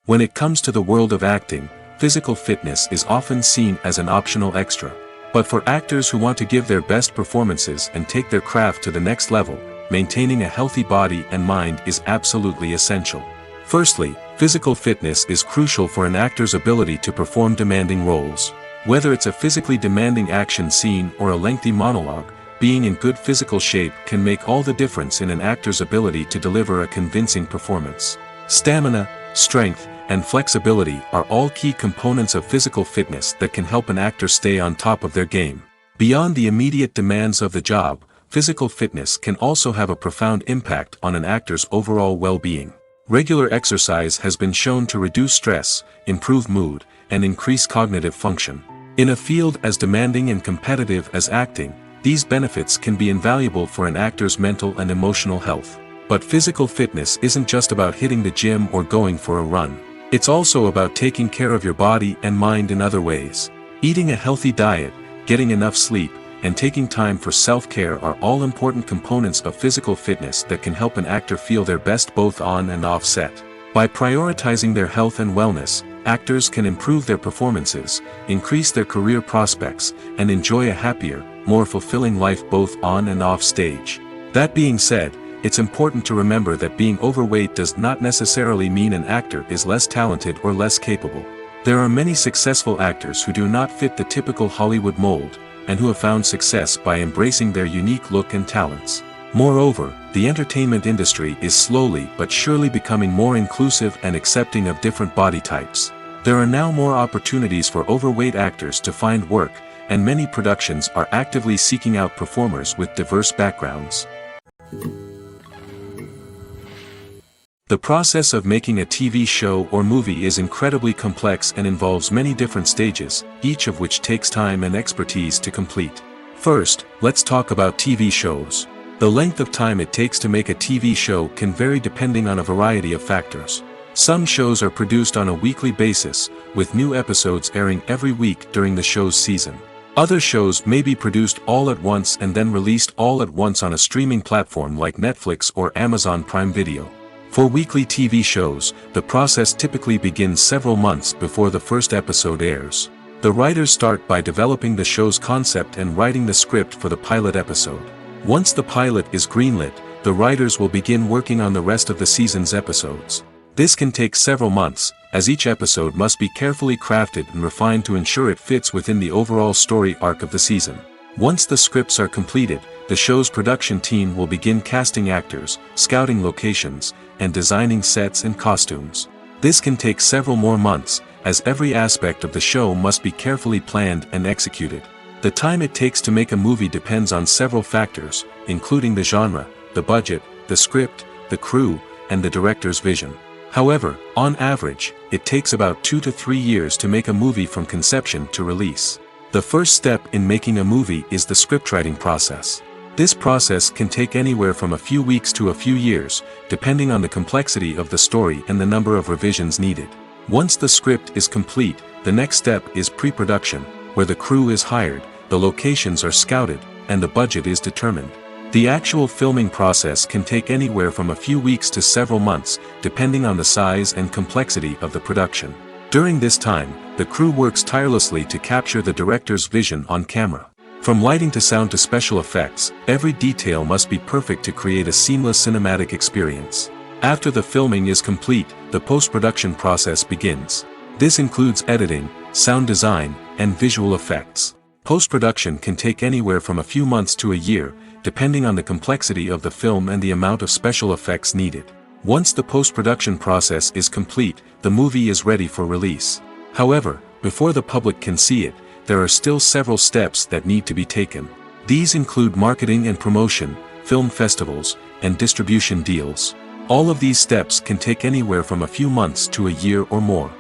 When it comes to the world of acting, physical fitness is often seen as an optional extra. But for actors who want to give their best performances and take their craft to the next level, maintaining a healthy body and mind is absolutely essential. Firstly, physical fitness is crucial for an actor's ability to perform demanding roles. Whether it's a physically demanding action scene or a lengthy monologue, being in good physical shape can make all the difference in an actor's ability to deliver a convincing performance. Stamina, strength, and flexibility are all key components of physical fitness that can help an actor stay on top of their game. Beyond the immediate demands of the job, physical fitness can also have a profound impact on an actor's overall well-being. Regular exercise has been shown to reduce stress, improve mood, and increase cognitive function. In a field as demanding and competitive as acting, these benefits can be invaluable for an actor's mental and emotional health. But physical fitness isn't just about hitting the gym or going for a run. It's also about taking care of your body and mind in other ways. Eating a healthy diet, getting enough sleep, and taking time for self-care are all important components of physical fitness that can help an actor feel their best both on and off set. By prioritizing their health and wellness, actors can improve their performances, increase their career prospects, and enjoy a happier, more fulfilling life both on and off stage. That being said, it's important to remember that being overweight does not necessarily mean an actor is less talented or less capable. There are many successful actors who do not fit the typical Hollywood mold, and who have found success by embracing their unique look and talents. Moreover, the entertainment industry is slowly but surely becoming more inclusive and accepting of different body types. There are now more opportunities for overweight actors to find work, and many productions are actively seeking out performers with diverse backgrounds. The process of making a TV show or movie is incredibly complex and involves many different stages, each of which takes time and expertise to complete. First, let's talk about TV shows. The length of time it takes to make a TV show can vary depending on a variety of factors. Some shows are produced on a weekly basis, with new episodes airing every week during the show's season. Other shows may be produced all at once and then released all at once on a streaming platform like Netflix or Amazon Prime Video. For weekly TV shows, the process typically begins several months before the first episode airs. The writers start by developing the show's concept and writing the script for the pilot episode. Once the pilot is greenlit, the writers will begin working on the rest of the season's episodes. This can take several months, as each episode must be carefully crafted and refined to ensure it fits within the overall story arc of the season. Once the scripts are completed, the show's production team will begin casting actors, scouting locations, and designing sets and costumes. This can take several more months, as every aspect of the show must be carefully planned and executed. The time it takes to make a movie depends on several factors, including the genre, the budget, the script, the crew, and the director's vision. However, on average, it takes about 2 to 3 years to make a movie from conception to release. The first step in making a movie is the scriptwriting process. This process can take anywhere from a few weeks to a few years, depending on the complexity of the story and the number of revisions needed. Once the script is complete, the next step is pre-production, where the crew is hired, the locations are scouted, and the budget is determined. The actual filming process can take anywhere from a few weeks to several months, depending on the size and complexity of the production. During this time, the crew works tirelessly to capture the director's vision on camera. From lighting to sound to special effects, every detail must be perfect to create a seamless cinematic experience. After the filming is complete, the post-production process begins. This includes editing, sound design, and visual effects. Post-production can take anywhere from a few months to a year, depending on the complexity of the film and the amount of special effects needed. Once the post-production process is complete, the movie is ready for release. However, before the public can see it, there are still several steps that need to be taken. These include marketing and promotion, film festivals, and distribution deals. All of these steps can take anywhere from a few months to a year or more.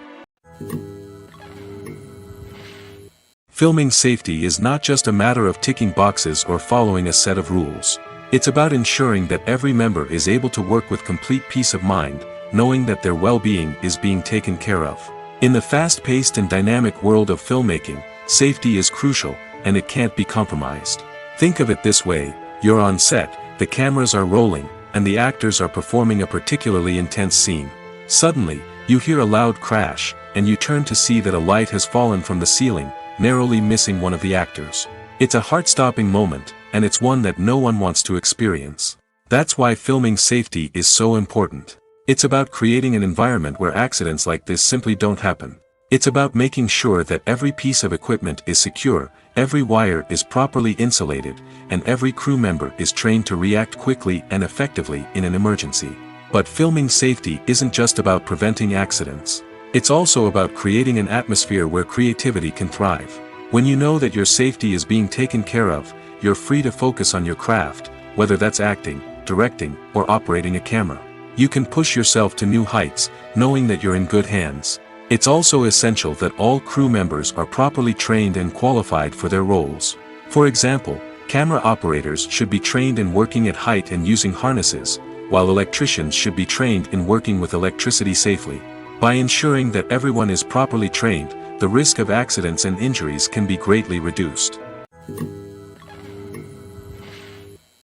Filming safety is not just a matter of ticking boxes or following a set of rules. It's about ensuring that every member is able to work with complete peace of mind, knowing that their well-being is being taken care of. In the fast-paced and dynamic world of filmmaking, safety is crucial, and it can't be compromised. Think of it this way: you're on set, the cameras are rolling, and the actors are performing a particularly intense scene. Suddenly, you hear a loud crash, and you turn to see that a light has fallen from the ceiling, narrowly missing one of the actors. It's a heart-stopping moment, and it's one that no one wants to experience. That's why filming safety is so important. It's about creating an environment where accidents like this simply don't happen. It's about making sure that every piece of equipment is secure, every wire is properly insulated, and every crew member is trained to react quickly and effectively in an emergency. But filming safety isn't just about preventing accidents. It's also about creating an atmosphere where creativity can thrive. When you know that your safety is being taken care of, you're free to focus on your craft, whether that's acting, directing, or operating a camera. You can push yourself to new heights, knowing that you're in good hands. It's also essential that all crew members are properly trained and qualified for their roles. For example, camera operators should be trained in working at height and using harnesses, while electricians should be trained in working with electricity safely. By ensuring that everyone is properly trained, the risk of accidents and injuries can be greatly reduced.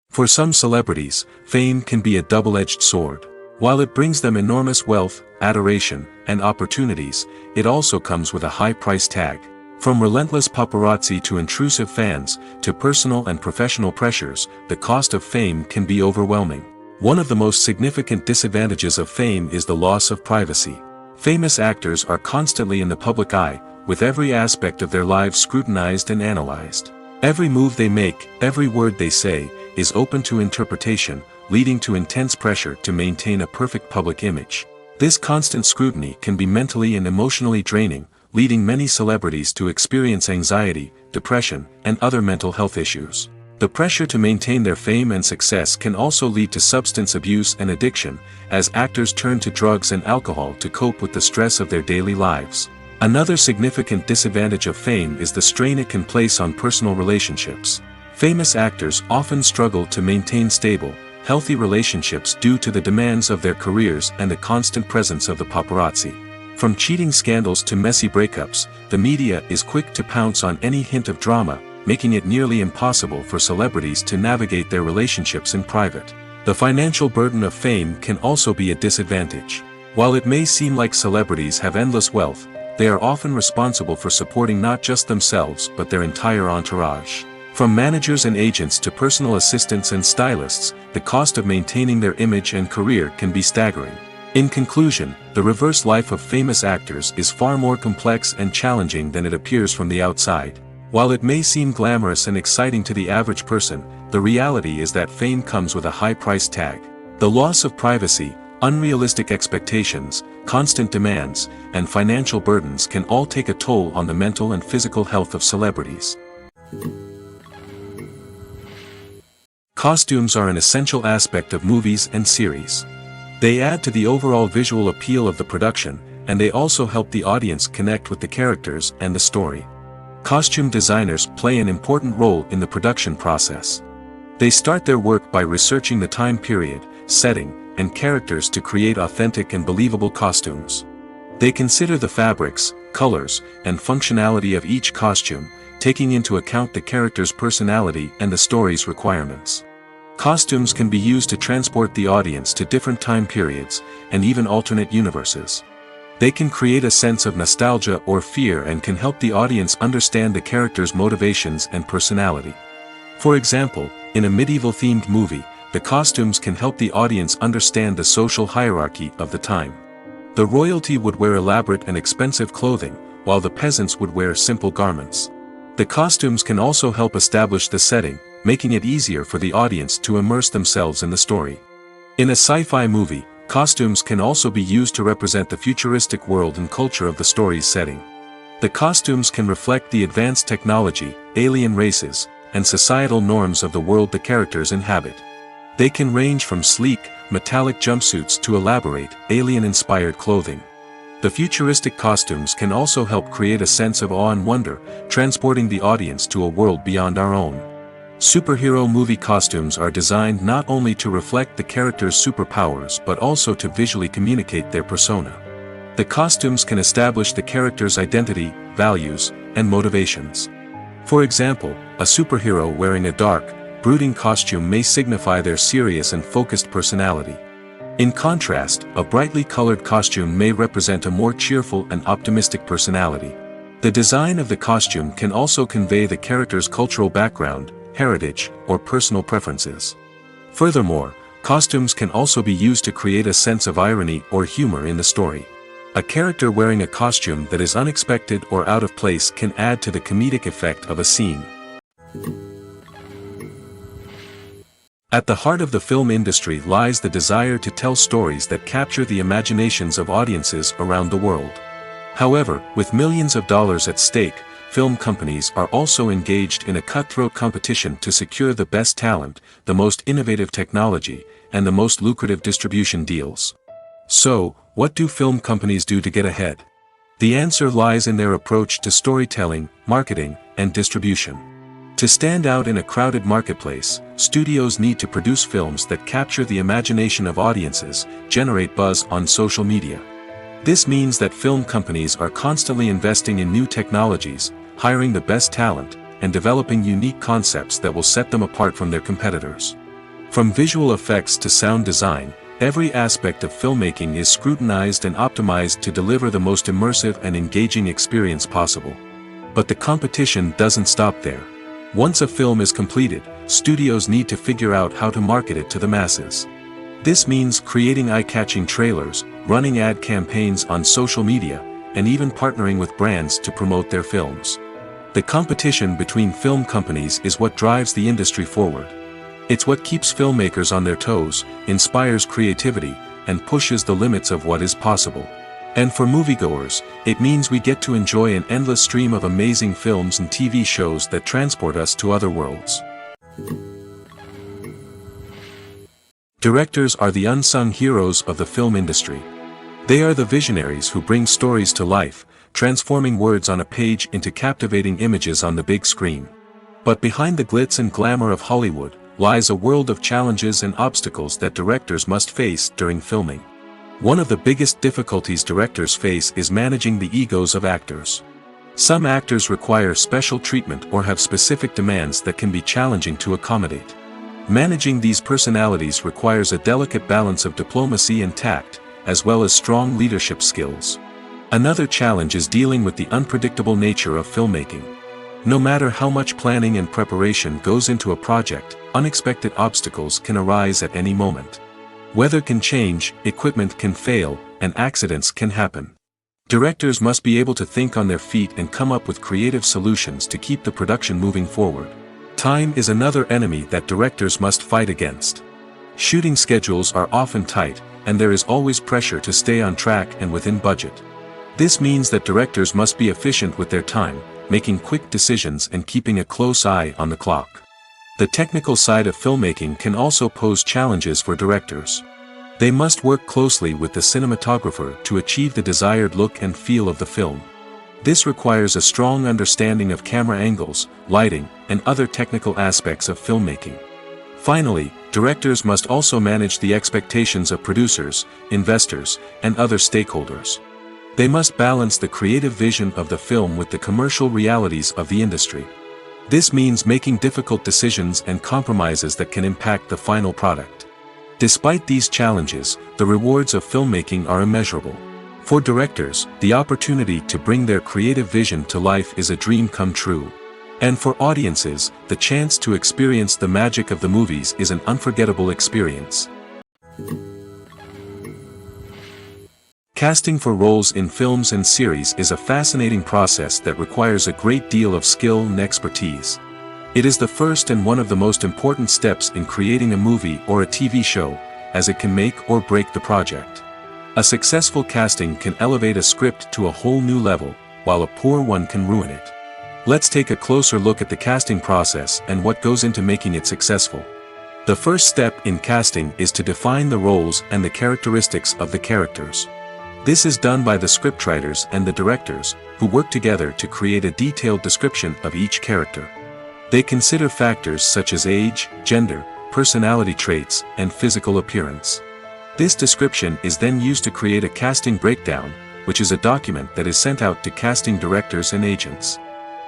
For some celebrities, fame can be a double-edged sword. While it brings them enormous wealth, adoration, and opportunities, it also comes with a high price tag. From relentless paparazzi to intrusive fans, to personal and professional pressures, the cost of fame can be overwhelming. One of the most significant disadvantages of fame is the loss of privacy. Famous actors are constantly in the public eye, with every aspect of their lives scrutinized and analyzed. Every move they make, every word they say, is open to interpretation, leading to intense pressure to maintain a perfect public image. This constant scrutiny can be mentally and emotionally draining, leading many celebrities to experience anxiety, depression, and other mental health issues. The pressure to maintain their fame and success can also lead to substance abuse and addiction, as actors turn to drugs and alcohol to cope with the stress of their daily lives. Another significant disadvantage of fame is the strain it can place on personal relationships. Famous actors often struggle to maintain stable, healthy relationships due to the demands of their careers and the constant presence of the paparazzi. From cheating scandals to messy breakups, the media is quick to pounce on any hint of drama, making it nearly impossible for celebrities to navigate their relationships in private. The financial burden of fame can also be a disadvantage. While it may seem like celebrities have endless wealth, they are often responsible for supporting not just themselves but their entire entourage. From managers and agents to personal assistants and stylists, the cost of maintaining their image and career can be staggering. In conclusion, the reverse life of famous actors is far more complex and challenging than it appears from the outside. While it may seem glamorous and exciting to the average person, the reality is that fame comes with a high price tag. The loss of privacy, unrealistic expectations, constant demands, and financial burdens can all take a toll on the mental and physical health of celebrities. Costumes are an essential aspect of movies and series. They add to the overall visual appeal of the production, and they also help the audience connect with the characters and the story. Costume designers play an important role in the production process. They start their work by researching the time period, setting, and characters to create authentic and believable costumes. They consider the fabrics, colors, and functionality of each costume, taking into account the character's personality and the story's requirements. Costumes can be used to transport the audience to different time periods, and even alternate universes. They can create a sense of nostalgia or fear and can help the audience understand the character's motivations and personality. For example, in a medieval-themed movie, the costumes can help the audience understand the social hierarchy of the time. The royalty would wear elaborate and expensive clothing, while the peasants would wear simple garments. The costumes can also help establish the setting, making it easier for the audience to immerse themselves in the story. In a sci-fi movie, costumes can also be used to represent the futuristic world and culture of the story's setting. The costumes can reflect the advanced technology, alien races, and societal norms of the world the characters inhabit. They can range from sleek, metallic jumpsuits to elaborate, alien-inspired clothing. The futuristic costumes can also help create a sense of awe and wonder, transporting the audience to a world beyond our own. Superhero movie costumes are designed not only to reflect the character's superpowers but also to visually communicate their persona. The costumes can establish the character's identity, values, and motivations. For example, a superhero wearing a dark, brooding costume may signify their serious and focused personality. In contrast, a brightly colored costume may represent a more cheerful and optimistic personality. The design of the costume can also convey the character's cultural background, heritage, or personal preferences. Furthermore, costumes can also be used to create a sense of irony or humor in the story. A character wearing a costume that is unexpected or out of place can add to the comedic effect of a scene. At the heart of the film industry lies the desire to tell stories that capture the imaginations of audiences around the world. However, with millions of dollars at stake, film companies are also engaged in a cutthroat competition to secure the best talent, the most innovative technology, and the most lucrative distribution deals. So, what do film companies do to get ahead? The answer lies in their approach to storytelling, marketing, and distribution. To stand out in a crowded marketplace, studios need to produce films that capture the imagination of audiences, generate buzz on social media. This means that film companies are constantly investing in new technologies, hiring the best talent, and developing unique concepts that will set them apart from their competitors. From visual effects to sound design, every aspect of filmmaking is scrutinized and optimized to deliver the most immersive and engaging experience possible. But the competition doesn't stop there. Once a film is completed, studios need to figure out how to market it to the masses. This means creating eye-catching trailers, running ad campaigns on social media, and even partnering with brands to promote their films. The competition between film companies is what drives the industry forward. It's what keeps filmmakers on their toes, inspires creativity, and pushes the limits of what is possible. And for moviegoers, it means we get to enjoy an endless stream of amazing films and TV shows that transport us to other worlds. Directors are the unsung heroes of the film industry. They are the visionaries who bring stories to life, transforming words on a page into captivating images on the big screen. But behind the glitz and glamour of Hollywood, lies a world of challenges and obstacles that directors must face during filming. One of the biggest difficulties directors face is managing the egos of actors. Some actors require special treatment or have specific demands that can be challenging to accommodate. Managing these personalities requires a delicate balance of diplomacy and tact, as well as strong leadership skills. Another challenge is dealing with the unpredictable nature of filmmaking. No matter how much planning and preparation goes into a project, unexpected obstacles can arise at any moment. Weather can change, equipment can fail, and accidents can happen. Directors must be able to think on their feet and come up with creative solutions to keep the production moving forward. Time is another enemy that directors must fight against. Shooting schedules are often tight, and there is always pressure to stay on track and within budget. This means that directors must be efficient with their time, making quick decisions and keeping a close eye on the clock. The technical side of filmmaking can also pose challenges for directors. They must work closely with the cinematographer to achieve the desired look and feel of the film. This requires a strong understanding of camera angles, lighting, and other technical aspects of filmmaking. Finally, directors must also manage the expectations of producers, investors, and other stakeholders. They must balance the creative vision of the film with the commercial realities of the industry. This means making difficult decisions and compromises that can impact the final product. Despite these challenges, the rewards of filmmaking are immeasurable. For directors, the opportunity to bring their creative vision to life is a dream come true. And for audiences, the chance to experience the magic of the movies is an unforgettable experience. Casting for roles in films and series is a fascinating process that requires a great deal of skill and expertise. It is the first and one of the most important steps in creating a movie or a TV show, as it can make or break the project. A successful casting can elevate a script to a whole new level, while a poor one can ruin it. Let's take a closer look at the casting process and what goes into making it successful. The first step in casting is to define the roles and the characteristics of the characters. This is done by the scriptwriters and the directors, who work together to create a detailed description of each character. They consider factors such as age, gender, personality traits, and physical appearance. This description is then used to create a casting breakdown, which is a document that is sent out to casting directors and agents.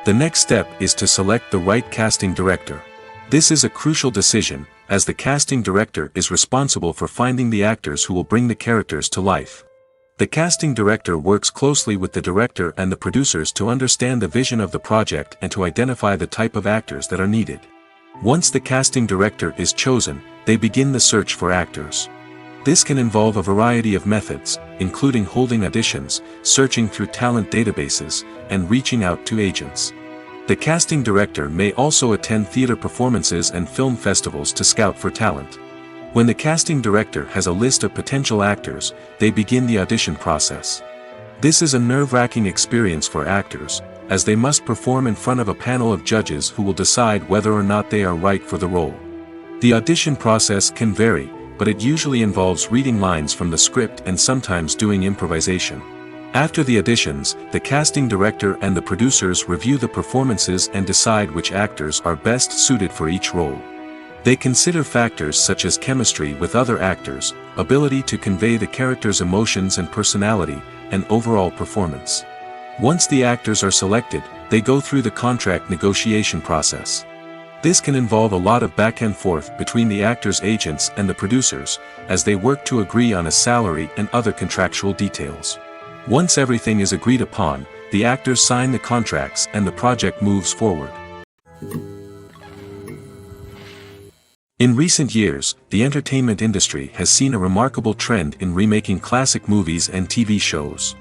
The next step is to select the right casting director. This is a crucial decision, as the casting director is responsible for finding the actors who will bring the characters to life. The casting director works closely with the director and the producers to understand the vision of the project and to identify the type of actors that are needed. Once the casting director is chosen, they begin the search for actors. This can involve a variety of methods, including holding auditions, searching through talent databases, and reaching out to agents. The casting director may also attend theater performances and film festivals to scout for talent. When the casting director has a list of potential actors, they begin the audition process. This is a nerve-wracking experience for actors, as they must perform in front of a panel of judges who will decide whether or not they are right for the role. The audition process can vary, but it usually involves reading lines from the script and sometimes doing improvisation. After the auditions, the casting director and the producers review the performances and decide which actors are best suited for each role. They consider factors such as chemistry with other actors, ability to convey the character's emotions and personality, and overall performance. Once the actors are selected, they go through the contract negotiation process. This can involve a lot of back and forth between the actors' agents and the producers, as they work to agree on a salary and other contractual details. Once everything is agreed upon, the actors sign the contracts and the project moves forward. In recent years, the entertainment industry has seen a remarkable trend in remaking classic movies and TV shows.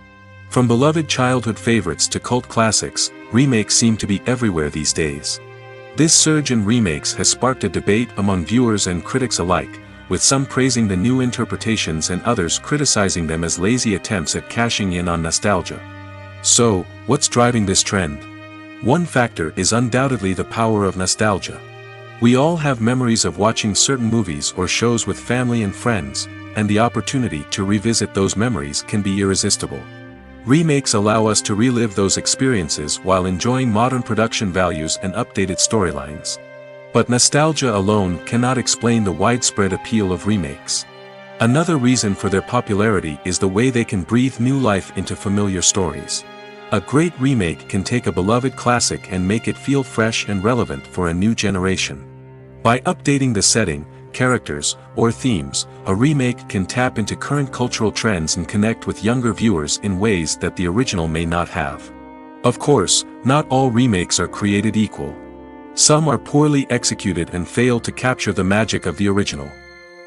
From beloved childhood favorites to cult classics, remakes seem to be everywhere these days. This surge in remakes has sparked a debate among viewers and critics alike, with some praising the new interpretations and others criticizing them as lazy attempts at cashing in on nostalgia. So, what's driving this trend? One factor is undoubtedly the power of nostalgia. We all have memories of watching certain movies or shows with family and friends, and the opportunity to revisit those memories can be irresistible. Remakes allow us to relive those experiences while enjoying modern production values and updated storylines. But nostalgia alone cannot explain the widespread appeal of remakes. Another reason for their popularity is the way they can breathe new life into familiar stories. A great remake can take a beloved classic and make it feel fresh and relevant for a new generation. By updating the setting, characters, or themes, a remake can tap into current cultural trends and connect with younger viewers in ways that the original may not have. Of course, not all remakes are created equal. Some are poorly executed and fail to capture the magic of the original.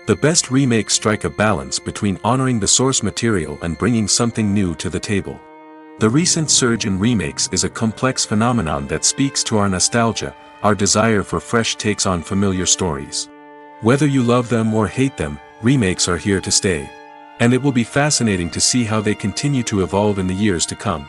The best remakes strike a balance between honoring the source material and bringing something new to the table. The recent surge in remakes is a complex phenomenon that speaks to our nostalgia, our desire for fresh takes on familiar stories. Whether you love them or hate them, remakes are here to stay. And it will be fascinating to see how they continue to evolve in the years to come.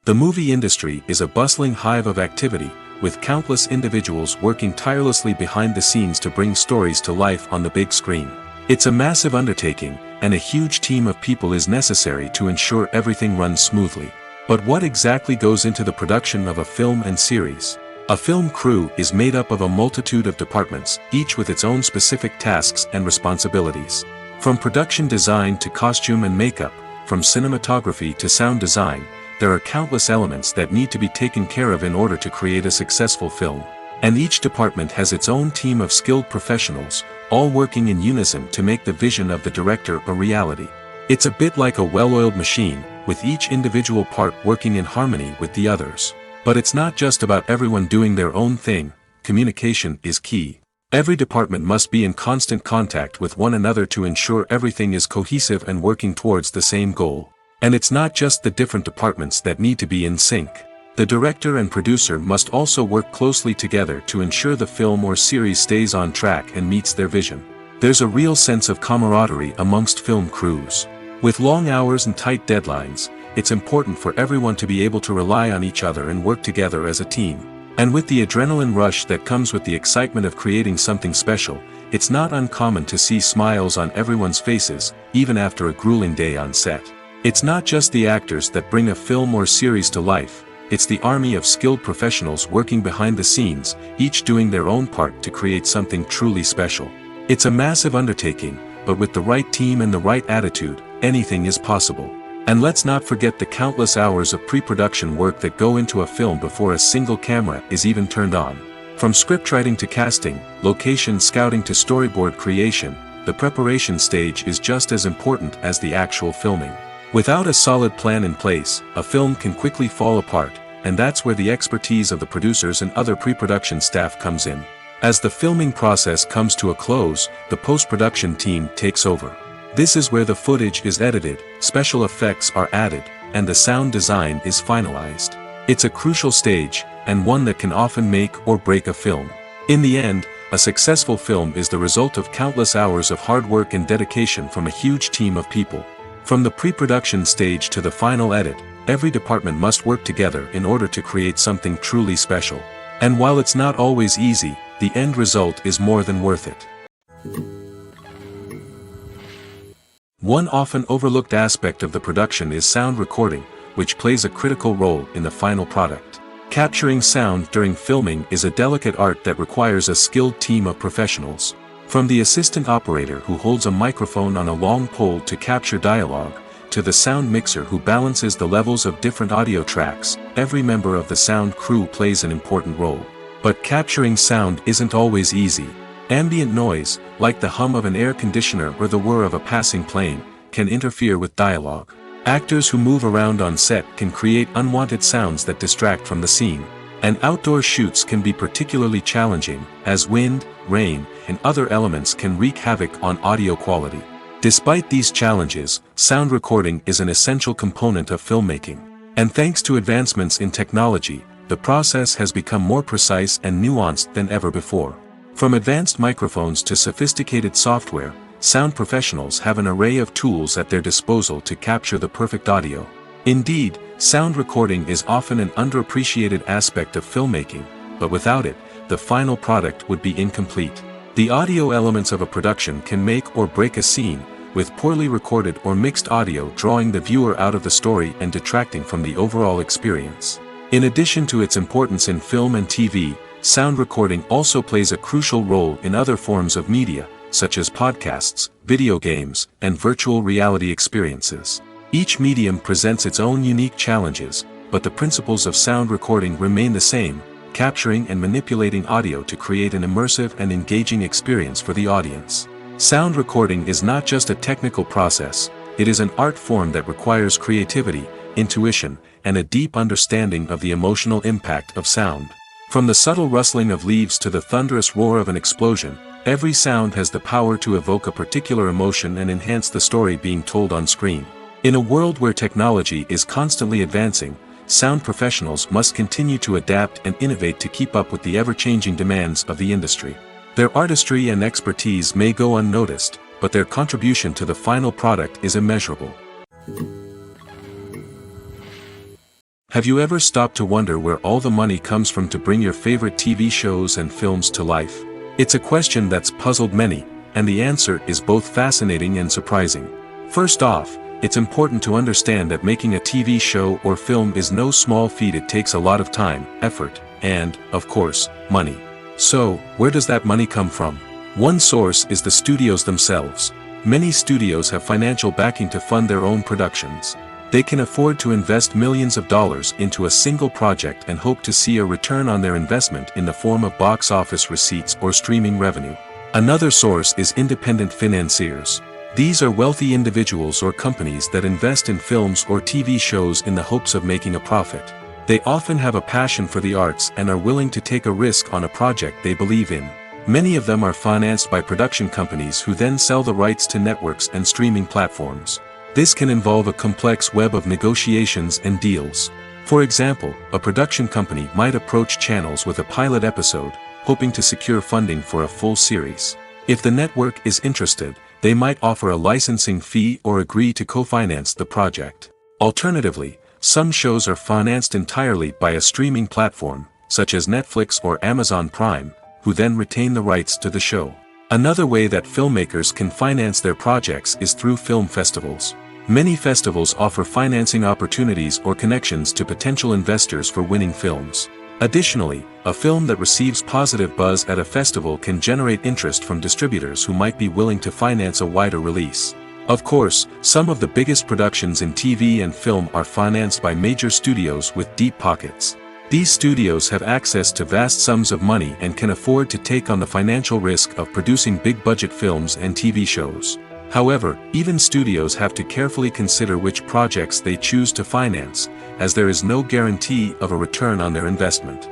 The movie industry is a bustling hive of activity, with countless individuals working tirelessly behind the scenes to bring stories to life on the big screen. It's a massive undertaking, and a huge team of people is necessary to ensure everything runs smoothly. But what exactly goes into the production of a film and series? A film crew is made up of a multitude of departments, each with its own specific tasks and responsibilities. From production design to costume and makeup, from cinematography to sound design, there are countless elements that need to be taken care of in order to create a successful film. And each department has its own team of skilled professionals, all working in unison to make the vision of the director a reality. It's a bit like a well-oiled machine, with each individual part working in harmony with the others. But it's not just about everyone doing their own thing. Communication is key. Every department must be in constant contact with one another to ensure everything is cohesive and working towards the same goal. And it's not just the different departments that need to be in sync. The director and producer must also work closely together to ensure the film or series stays on track and meets their vision. There's a real sense of camaraderie amongst film crews. With long hours and tight deadlines, it's important for everyone to be able to rely on each other and work together as a team. And with the adrenaline rush that comes with the excitement of creating something special, it's not uncommon to see smiles on everyone's faces, even after a grueling day on set. It's not just the actors that bring a film or series to life. It's the army of skilled professionals working behind the scenes, each doing their own part to create something truly special. It's a massive undertaking, but with the right team and the right attitude, anything is possible. And let's not forget the countless hours of pre-production work that go into a film before a single camera is even turned on. From scriptwriting to casting, location scouting to storyboard creation, the preparation stage is just as important as the actual filming. Without a solid plan in place, a film can quickly fall apart, and that's where the expertise of the producers and other pre-production staff comes in. As the filming process comes to a close, the post-production team takes over. This is where the footage is edited, special effects are added, and the sound design is finalized. It's a crucial stage, and one that can often make or break a film. In the end, a successful film is the result of countless hours of hard work and dedication from a huge team of people. From the pre-production stage to the final edit, every department must work together in order to create something truly special. And while it's not always easy, the end result is more than worth it. One often overlooked aspect of the production is sound recording, which plays a critical role in the final product. Capturing sound during filming is a delicate art that requires a skilled team of professionals. From the assistant operator who holds a microphone on a long pole to capture dialogue, to the sound mixer who balances the levels of different audio tracks, every member of the sound crew plays an important role. But capturing sound isn't always easy. Ambient noise, like the hum of an air conditioner or the whir of a passing plane, can interfere with dialogue. Actors who move around on set can create unwanted sounds that distract from the scene. And outdoor shoots can be particularly challenging, as wind, rain, and other elements can wreak havoc on audio quality. Despite these challenges, sound recording is an essential component of filmmaking. And thanks to advancements in technology, the process has become more precise and nuanced than ever before. From advanced microphones to sophisticated software, sound professionals have an array of tools at their disposal to capture the perfect audio. Indeed, sound recording is often an underappreciated aspect of filmmaking, but without it, the final product would be incomplete. The audio elements of a production can make or break a scene, with poorly recorded or mixed audio drawing the viewer out of the story and detracting from the overall experience. In addition to its importance in film and TV, sound recording also plays a crucial role in other forms of media, such as podcasts, video games, and virtual reality experiences. Each medium presents its own unique challenges, but the principles of sound recording remain the same, capturing and manipulating audio to create an immersive and engaging experience for the audience. Sound recording is not just a technical process, it is an art form that requires creativity, intuition, and a deep understanding of the emotional impact of sound. From the subtle rustling of leaves to the thunderous roar of an explosion, every sound has the power to evoke a particular emotion and enhance the story being told on screen. In a world where technology is constantly advancing, sound professionals must continue to adapt and innovate to keep up with the ever-changing demands of the industry. Their artistry and expertise may go unnoticed, but their contribution to the final product is immeasurable. Have you ever stopped to wonder where all the money comes from to bring your favorite TV shows and films to life? It's a question that's puzzled many, and the answer is both fascinating and surprising. First off, it's important to understand that making a TV show or film is no small feat. It takes a lot of time, effort, and, of course, money. So, where does that money come from? One source is the studios themselves. Many studios have financial backing to fund their own productions. They can afford to invest millions of dollars into a single project and hope to see a return on their investment in the form of box office receipts or streaming revenue. Another source is independent financiers. These are wealthy individuals or companies that invest in films or TV shows in the hopes of making a profit. They often have a passion for the arts and are willing to take a risk on a project they believe in. Many of them are financed by production companies who then sell the rights to networks and streaming platforms. This can involve a complex web of negotiations and deals. For example, a production company might approach channels with a pilot episode, hoping to secure funding for a full series. If the network is interested, they might offer a licensing fee or agree to co-finance the project. Alternatively, some shows are financed entirely by a streaming platform, such as Netflix or Amazon Prime, who then retain the rights to the show. Another way that filmmakers can finance their projects is through film festivals. Many festivals offer financing opportunities or connections to potential investors for winning films. Additionally, a film that receives positive buzz at a festival can generate interest from distributors who might be willing to finance a wider release. Of course, some of the biggest productions in TV and film are financed by major studios with deep pockets. These studios have access to vast sums of money and can afford to take on the financial risk of producing big-budget films and TV shows. However, even studios have to carefully consider which projects they choose to finance, as there is no guarantee of a return on their investment.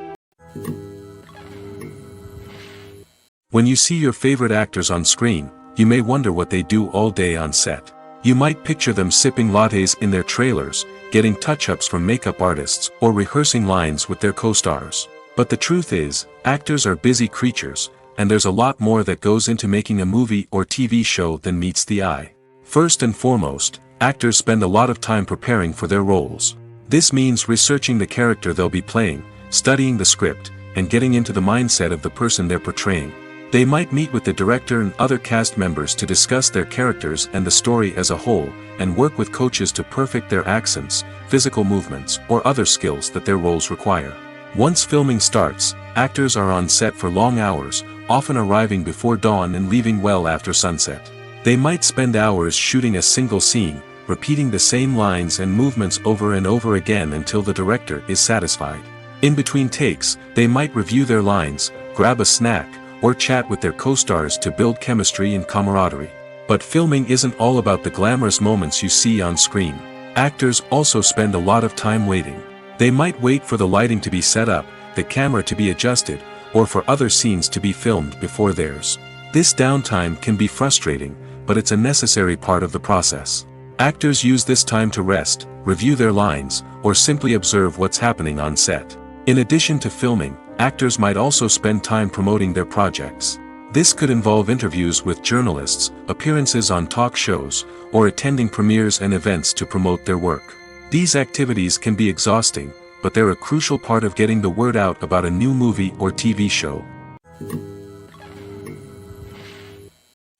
When you see your favorite actors on screen, you may wonder what they do all day on set. You might picture them sipping lattes in their trailers, getting touch-ups from makeup artists, or rehearsing lines with their co-stars. But the truth is, actors are busy creatures, and there's a lot more that goes into making a movie or TV show than meets the eye. First and foremost, actors spend a lot of time preparing for their roles. This means researching the character they'll be playing, studying the script, and getting into the mindset of the person they're portraying. They might meet with the director and other cast members to discuss their characters and the story as a whole, and work with coaches to perfect their accents, physical movements, or other skills that their roles require. Once filming starts, actors are on set for long hours, often arriving before dawn and leaving well after sunset. They might spend hours shooting a single scene, repeating the same lines and movements over and over again until the director is satisfied. In between takes, they might review their lines, grab a snack, or chat with their co-stars to build chemistry and camaraderie. But filming isn't all about the glamorous moments you see on screen. Actors also spend a lot of time waiting. They might wait for the lighting to be set up, the camera to be adjusted, or for other scenes to be filmed before theirs. This downtime can be frustrating, but it's a necessary part of the process. Actors use this time to rest, review their lines, or simply observe what's happening on set. In addition to filming, actors might also spend time promoting their projects. This could involve interviews with journalists, appearances on talk shows, or attending premieres and events to promote their work. These activities can be exhausting, but they're a crucial part of getting the word out about a new movie or TV show.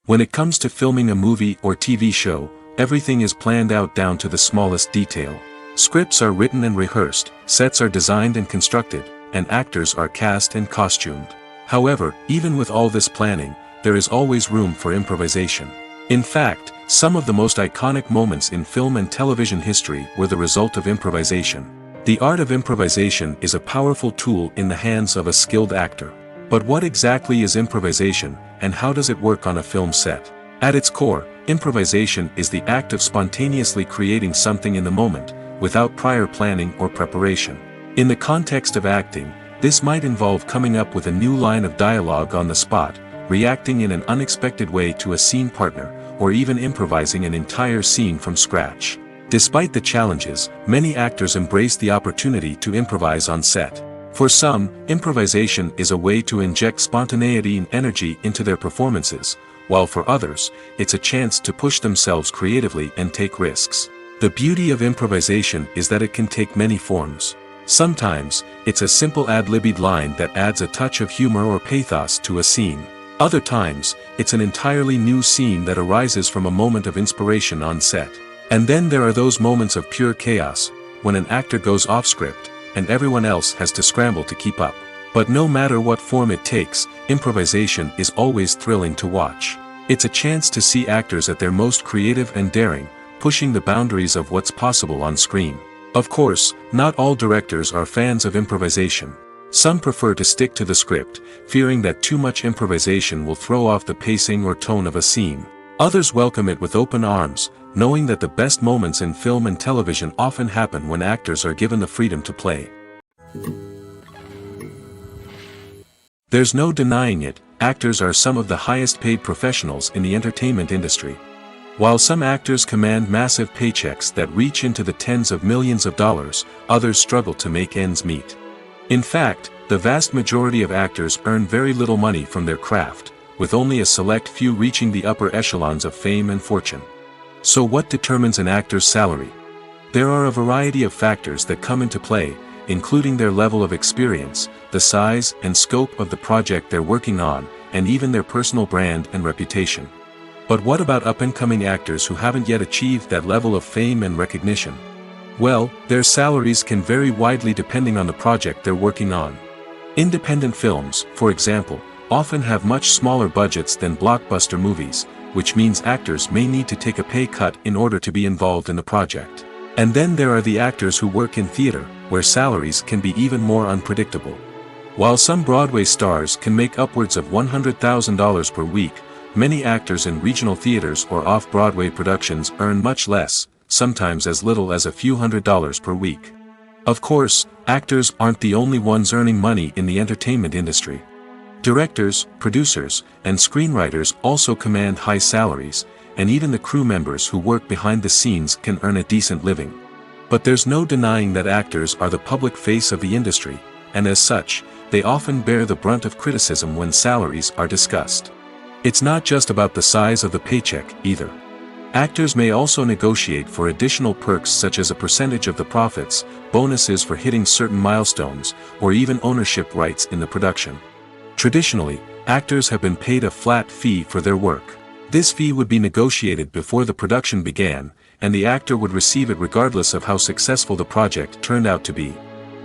When it comes to filming a movie or TV show, everything is planned out down to the smallest detail. Scripts are written and rehearsed, sets are designed and constructed, and actors are cast and costumed. However, even with all this planning, there is always room for improvisation. In fact, some of the most iconic moments in film and television history were the result of improvisation. The art of improvisation is a powerful tool in the hands of a skilled actor. But what exactly is improvisation, and how does it work on a film set? At its core, improvisation is the act of spontaneously creating something in the moment, without prior planning or preparation. In the context of acting, this might involve coming up with a new line of dialogue on the spot, reacting in an unexpected way to a scene partner, or even improvising an entire scene from scratch. Despite the challenges, many actors embrace the opportunity to improvise on set. For some, improvisation is a way to inject spontaneity and energy into their performances, while for others, it's a chance to push themselves creatively and take risks. The beauty of improvisation is that it can take many forms. Sometimes, it's a simple ad-libbed line that adds a touch of humor or pathos to a scene. Other times, it's an entirely new scene that arises from a moment of inspiration on set. And then there are those moments of pure chaos, when an actor goes off script, and everyone else has to scramble to keep up. But no matter what form it takes, improvisation is always thrilling to watch. It's a chance to see actors at their most creative and daring, pushing the boundaries of what's possible on screen. Of course, not all directors are fans of improvisation. Some prefer to stick to the script, fearing that too much improvisation will throw off the pacing or tone of a scene. Others welcome it with open arms, knowing that the best moments in film and television often happen when actors are given the freedom to play. There's no denying it, actors are some of the highest paid professionals in the entertainment industry. While some actors command massive paychecks that reach into the tens of millions of dollars, others struggle to make ends meet. In fact, the vast majority of actors earn very little money from their craft, with only a select few reaching the upper echelons of fame and fortune. So what determines an actor's salary? There are a variety of factors that come into play, including their level of experience, the size and scope of the project they're working on, and even their personal brand and reputation. But what about up-and-coming actors who haven't yet achieved that level of fame and recognition? Well, their salaries can vary widely depending on the project they're working on. Independent films, for example, often have much smaller budgets than blockbuster movies, which means actors may need to take a pay cut in order to be involved in the project. And then there are the actors who work in theater, where salaries can be even more unpredictable. While some Broadway stars can make upwards of $100,000 per week, many actors in regional theaters or off-Broadway productions earn much less, sometimes as little as a few $100s per week. Of course, actors aren't the only ones earning money in the entertainment industry. Directors, producers, and screenwriters also command high salaries, and even the crew members who work behind the scenes can earn a decent living. But there's no denying that actors are the public face of the industry, and as such, they often bear the brunt of criticism when salaries are discussed. It's not just about the size of the paycheck, either. Actors may also negotiate for additional perks such as a percentage of the profits, bonuses for hitting certain milestones, or even ownership rights in the production. Traditionally, actors have been paid a flat fee for their work. This fee would be negotiated before the production began, and the actor would receive it regardless of how successful the project turned out to be.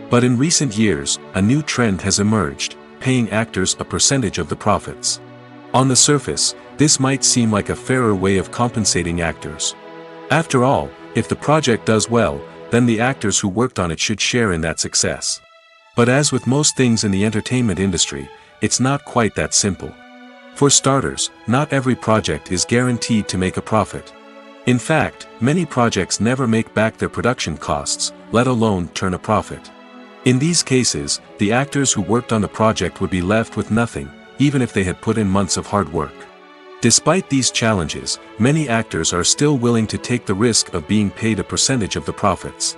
But in recent years, a new trend has emerged, paying actors a percentage of the profits. On the surface, this might seem like a fairer way of compensating actors. After all, if the project does well, then the actors who worked on it should share in that success. But as with most things in the entertainment industry, it's not quite that simple. For starters, not every project is guaranteed to make a profit. In fact, many projects never make back their production costs, let alone turn a profit. In these cases, the actors who worked on the project would be left with nothing, even if they had put in months of hard work. Despite these challenges, many actors are still willing to take the risk of being paid a percentage of the profits.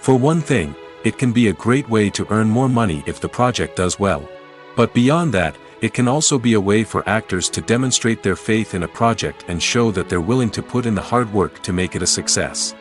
For one thing, it can be a great way to earn more money if the project does well. But beyond that, it can also be a way for actors to demonstrate their faith in a project and show that they're willing to put in the hard work to make it a success.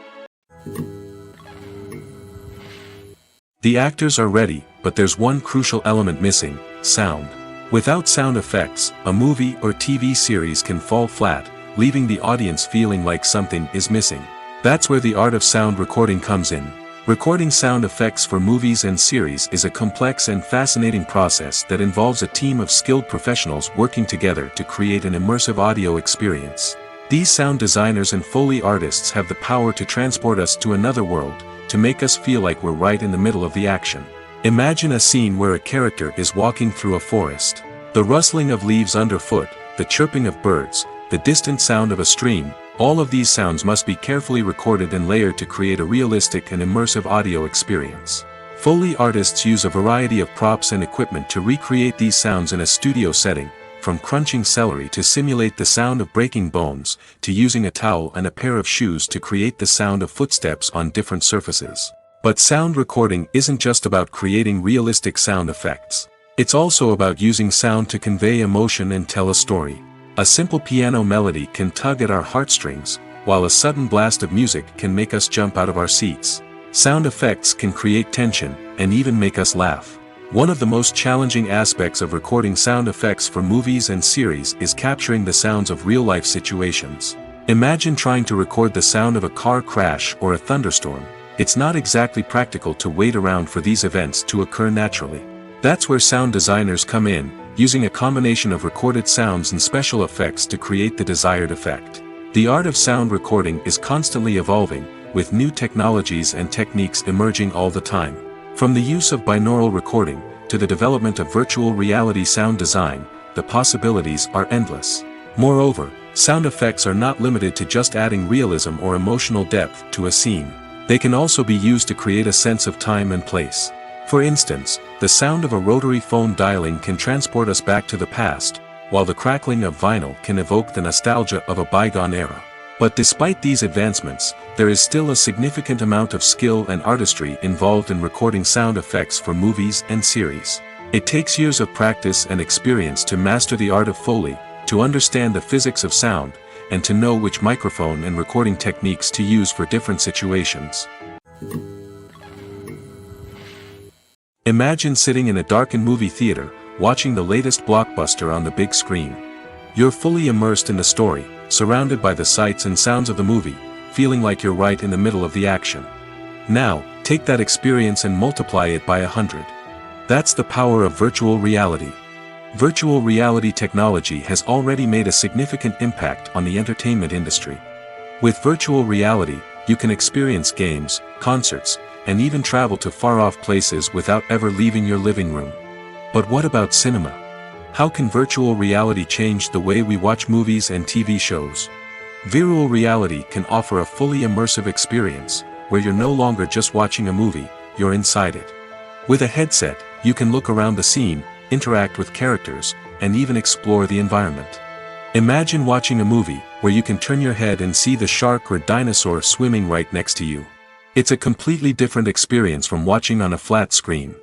The actors are ready, but there's one crucial element missing: sound. Without sound effects, a movie or TV series can fall flat, leaving the audience feeling like something is missing. That's where the art of sound recording comes in. Recording sound effects for movies and series is a complex and fascinating process that involves a team of skilled professionals working together to create an immersive audio experience. These sound designers and Foley artists have the power to transport us to another world, to make us feel like we're right in the middle of the action. Imagine a scene where a character is walking through a forest. The rustling of leaves underfoot, the chirping of birds, the distant sound of a stream, all of these sounds must be carefully recorded and layered to create a realistic and immersive audio experience. Foley artists use a variety of props and equipment to recreate these sounds in a studio setting, from crunching celery to simulate the sound of breaking bones, to using a towel and a pair of shoes to create the sound of footsteps on different surfaces. But sound recording isn't just about creating realistic sound effects. It's also about using sound to convey emotion and tell a story. A simple piano melody can tug at our heartstrings, while a sudden blast of music can make us jump out of our seats. Sound effects can create tension, and even make us laugh. One of the most challenging aspects of recording sound effects for movies and series is capturing the sounds of real-life situations. Imagine trying to record the sound of a car crash or a thunderstorm. It's not exactly practical to wait around for these events to occur naturally. That's where sound designers come in, using a combination of recorded sounds and special effects to create the desired effect. The art of sound recording is constantly evolving, with new technologies and techniques emerging all the time. From the use of binaural recording, to the development of virtual reality sound design, the possibilities are endless. Moreover, sound effects are not limited to just adding realism or emotional depth to a scene. They can also be used to create a sense of time and place. For instance, the sound of a rotary phone dialing can transport us back to the past, while the crackling of vinyl can evoke the nostalgia of a bygone era. But despite these advancements, there is still a significant amount of skill and artistry involved in recording sound effects for movies and series. It takes years of practice and experience to master the art of Foley, to understand the physics of sound, and to know which microphone and recording techniques to use for different situations. Imagine sitting in a darkened movie theater, watching the latest blockbuster on the big screen. You're fully immersed in the story, surrounded by the sights and sounds of the movie, feeling like you're right in the middle of the action. Now, take that experience and multiply it by 100. That's the power of virtual reality. Virtual reality technology has already made a significant impact on the entertainment industry. With virtual reality, you can experience games, concerts, and even travel to far-off places without ever leaving your living room. But what about cinema? How can virtual reality change the way we watch movies and TV shows? Virtual reality can offer a fully immersive experience, where you're no longer just watching a movie, you're inside it. With a headset, you can look around the scene, interact with characters, and even explore the environment. Imagine watching a movie, where you can turn your head and see the shark or dinosaur swimming right next to you. It's a completely different experience from watching on a flat screen.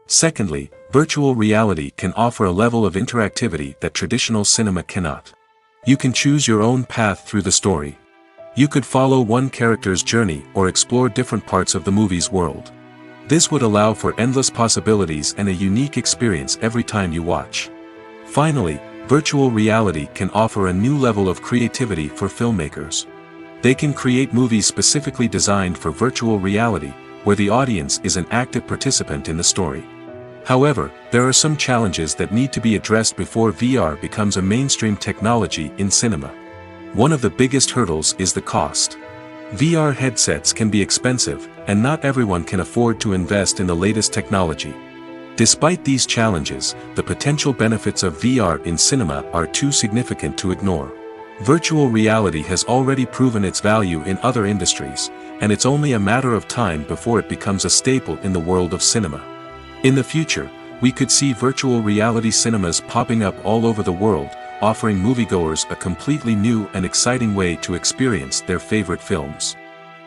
Secondly, virtual reality can offer a level of interactivity that traditional cinema cannot. You can choose your own path through the story. You could follow one character's journey or explore different parts of the movie's world. This would allow for endless possibilities and a unique experience every time you watch. Finally, virtual reality can offer a new level of creativity for filmmakers. They can create movies specifically designed for virtual reality, where the audience is an active participant in the story. However, there are some challenges that need to be addressed before VR becomes a mainstream technology in cinema. One of the biggest hurdles is the cost. VR headsets can be expensive, and not everyone can afford to invest in the latest technology. Despite these challenges, the potential benefits of VR in cinema are too significant to ignore. Virtual reality has already proven its value in other industries, and it's only a matter of time before it becomes a staple in the world of cinema. In the future, we could see virtual reality cinemas popping up all over the world, offering moviegoers a completely new and exciting way to experience their favorite films.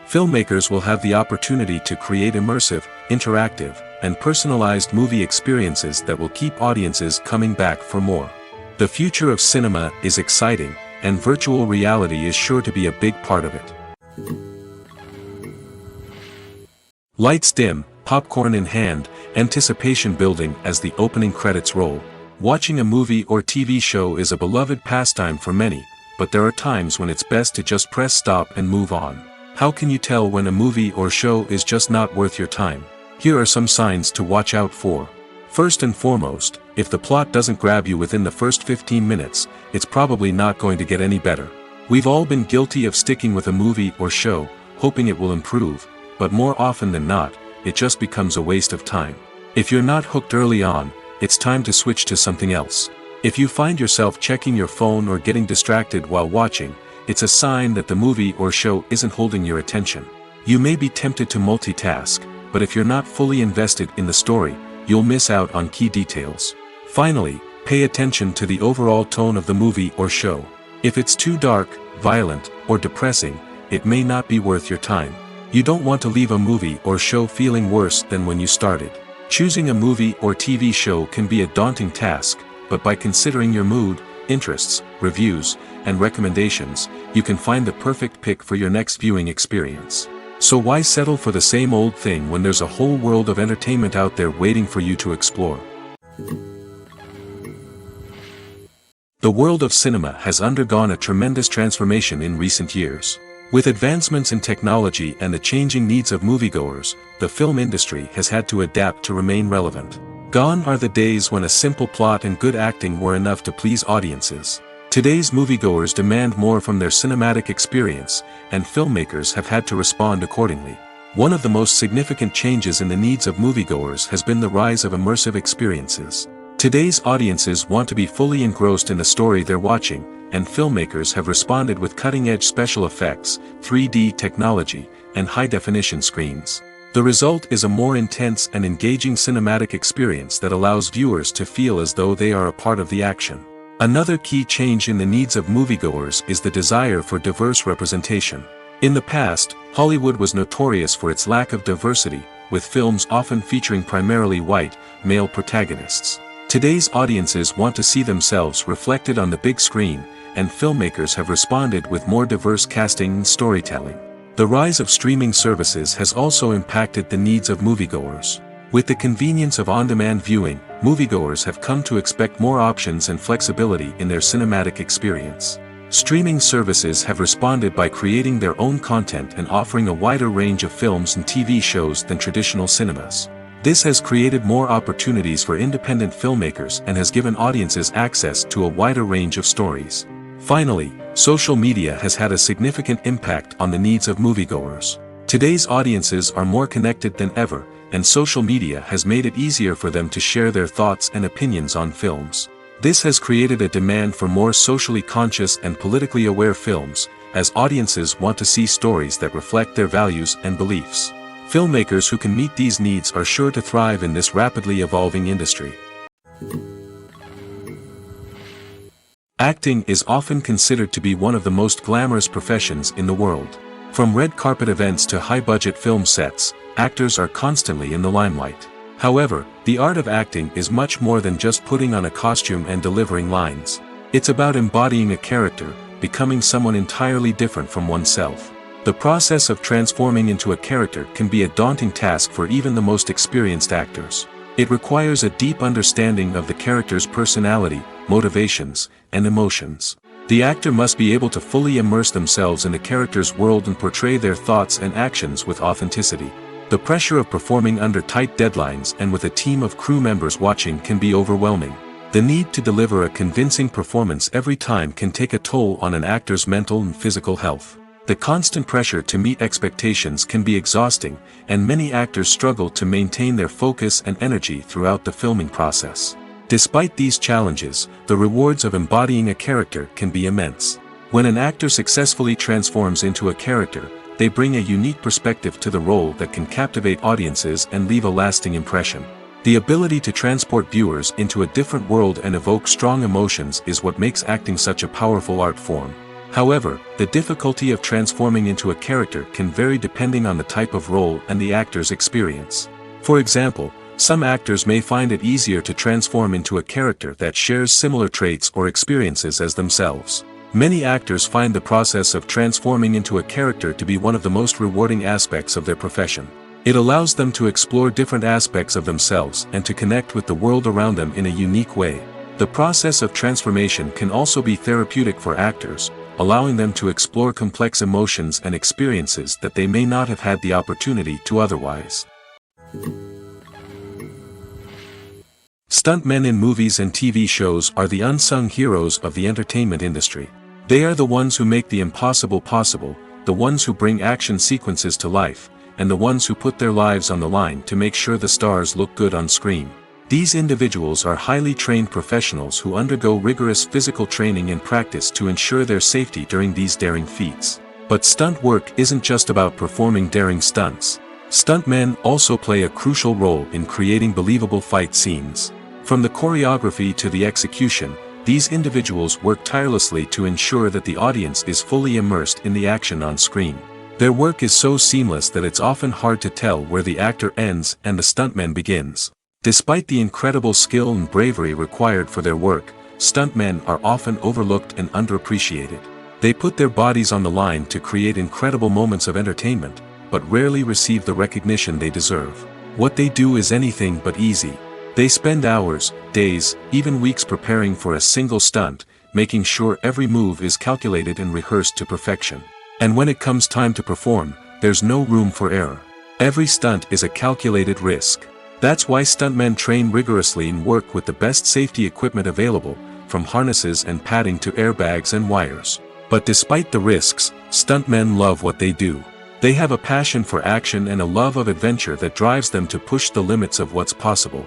Filmmakers will have the opportunity to create immersive, interactive, and personalized movie experiences that will keep audiences coming back for more. The future of cinema is exciting, and virtual reality is sure to be a big part of it. Lights dim, popcorn in hand, anticipation building as the opening credits roll. Watching a movie or TV show is a beloved pastime for many, but there are times when it's best to just press stop and move on. How can you tell when a movie or show is just not worth your time? Here are some signs to watch out for. First and foremost, if the plot doesn't grab you within the first 15 minutes, it's probably not going to get any better. We've all been guilty of sticking with a movie or show, hoping it will improve, but more often than not, it just becomes a waste of time. If you're not hooked early on, it's time to switch to something else. If you find yourself checking your phone or getting distracted while watching, it's a sign that the movie or show isn't holding your attention. You may be tempted to multitask, but if you're not fully invested in the story, you'll miss out on key details. Finally, pay attention to the overall tone of the movie or show. If it's too dark, violent, or depressing, it may not be worth your time. You don't want to leave a movie or show feeling worse than when you started. Choosing a movie or TV show can be a daunting task, but by considering your mood, interests, reviews, and recommendations, you can find the perfect pick for your next viewing experience. So why settle for the same old thing when there's a whole world of entertainment out there waiting for you to explore? The world of cinema has undergone a tremendous transformation in recent years. With advancements in technology and the changing needs of moviegoers, the film industry has had to adapt to remain relevant. Gone are the days when a simple plot and good acting were enough to please audiences. Today's moviegoers demand more from their cinematic experience, and filmmakers have had to respond accordingly. One of the most significant changes in the needs of moviegoers has been the rise of immersive experiences. Today's audiences want to be fully engrossed in the story they're watching, and filmmakers have responded with cutting-edge special effects, 3D technology, and high-definition screens. The result is a more intense and engaging cinematic experience that allows viewers to feel as though they are a part of the action. Another key change in the needs of moviegoers is the desire for diverse representation. In the past, Hollywood was notorious for its lack of diversity, with films often featuring primarily white, male protagonists. Today's audiences want to see themselves reflected on the big screen, and filmmakers have responded with more diverse casting and storytelling. The rise of streaming services has also impacted the needs of moviegoers. With the convenience of on-demand viewing, moviegoers have come to expect more options and flexibility in their cinematic experience. Streaming services have responded by creating their own content and offering a wider range of films and TV shows than traditional cinemas. This has created more opportunities for independent filmmakers and has given audiences access to a wider range of stories. Finally, social media has had a significant impact on the needs of moviegoers. Today's audiences are more connected than ever, and social media has made it easier for them to share their thoughts and opinions on films. This has created a demand for more socially conscious and politically aware films, as audiences want to see stories that reflect their values and beliefs. Filmmakers who can meet these needs are sure to thrive in this rapidly evolving industry. Acting is often considered to be one of the most glamorous professions in the world. From red carpet events to high-budget film sets, actors are constantly in the limelight. However, the art of acting is much more than just putting on a costume and delivering lines. It's about embodying a character, becoming someone entirely different from oneself. The process of transforming into a character can be a daunting task for even the most experienced actors. It requires a deep understanding of the character's personality, motivations, and emotions. The actor must be able to fully immerse themselves in the character's world and portray their thoughts and actions with authenticity. The pressure of performing under tight deadlines and with a team of crew members watching can be overwhelming. The need to deliver a convincing performance every time can take a toll on an actor's mental and physical health. The constant pressure to meet expectations can be exhausting, and many actors struggle to maintain their focus and energy throughout the filming process. Despite these challenges, the rewards of embodying a character can be immense. When an actor successfully transforms into a character, they bring a unique perspective to the role that can captivate audiences and leave a lasting impression. The ability to transport viewers into a different world and evoke strong emotions is what makes acting such a powerful art form. However, the difficulty of transforming into a character can vary depending on the type of role and the actor's experience. For example, some actors may find it easier to transform into a character that shares similar traits or experiences as themselves. Many actors find the process of transforming into a character to be one of the most rewarding aspects of their profession. It allows them to explore different aspects of themselves and to connect with the world around them in a unique way. The process of transformation can also be therapeutic for actors, allowing them to explore complex emotions and experiences that they may not have had the opportunity to otherwise. Stuntmen in movies and TV shows are the unsung heroes of the entertainment industry. They are the ones who make the impossible possible, the ones who bring action sequences to life, and the ones who put their lives on the line to make sure the stars look good on screen. These individuals are highly trained professionals who undergo rigorous physical training and practice to ensure their safety during these daring feats. But stunt work isn't just about performing daring stunts. Stuntmen also play a crucial role in creating believable fight scenes. From the choreography to the execution, these individuals work tirelessly to ensure that the audience is fully immersed in the action on screen. Their work is so seamless that it's often hard to tell where the actor ends and the stuntman begins. Despite the incredible skill and bravery required for their work, stuntmen are often overlooked and underappreciated. They put their bodies on the line to create incredible moments of entertainment, but rarely receive the recognition they deserve. What they do is anything but easy. They spend hours, days, even weeks preparing for a single stunt, making sure every move is calculated and rehearsed to perfection. And when it comes time to perform, there's no room for error. Every stunt is a calculated risk. That's why stuntmen train rigorously and work with the best safety equipment available, from harnesses and padding to airbags and wires. But despite the risks, stuntmen love what they do. They have a passion for action and a love of adventure that drives them to push the limits of what's possible.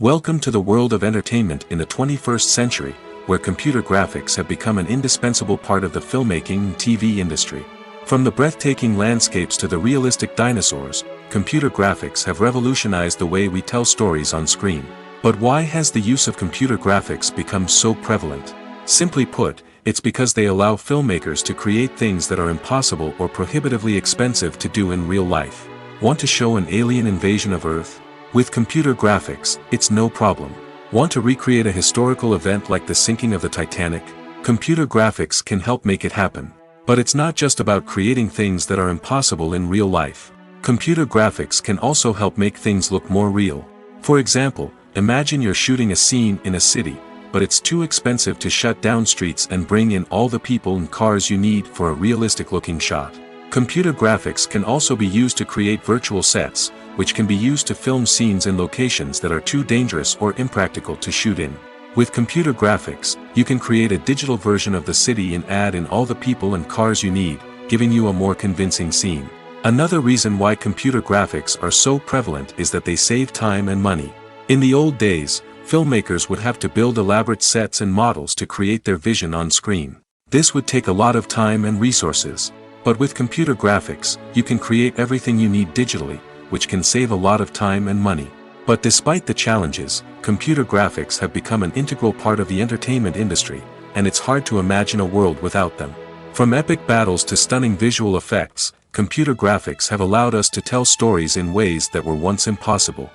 Welcome to the world of entertainment in the 21st century, where computer graphics have become an indispensable part of the filmmaking and TV industry. From the breathtaking landscapes to the realistic dinosaurs, computer graphics have revolutionized the way we tell stories on screen. But why has the use of computer graphics become so prevalent? Simply put, it's because they allow filmmakers to create things that are impossible or prohibitively expensive to do in real life. Want to show an alien invasion of Earth? With computer graphics, it's no problem. Want to recreate a historical event like the sinking of the Titanic? Computer graphics can help make it happen. But it's not just about creating things that are impossible in real life. Computer graphics can also help make things look more real. For example, imagine you're shooting a scene in a city, but it's too expensive to shut down streets and bring in all the people and cars you need for a realistic-looking shot. Computer graphics can also be used to create virtual sets, which can be used to film scenes in locations that are too dangerous or impractical to shoot in. With computer graphics, you can create a digital version of the city and add in all the people and cars you need, giving you a more convincing scene. Another reason why computer graphics are so prevalent is that they save time and money. In the old days, filmmakers would have to build elaborate sets and models to create their vision on screen. This would take a lot of time and resources. But with computer graphics, you can create everything you need digitally, which can save a lot of time and money. But despite the challenges, computer graphics have become an integral part of the entertainment industry, and it's hard to imagine a world without them. From epic battles to stunning visual effects, computer graphics have allowed us to tell stories in ways that were once impossible.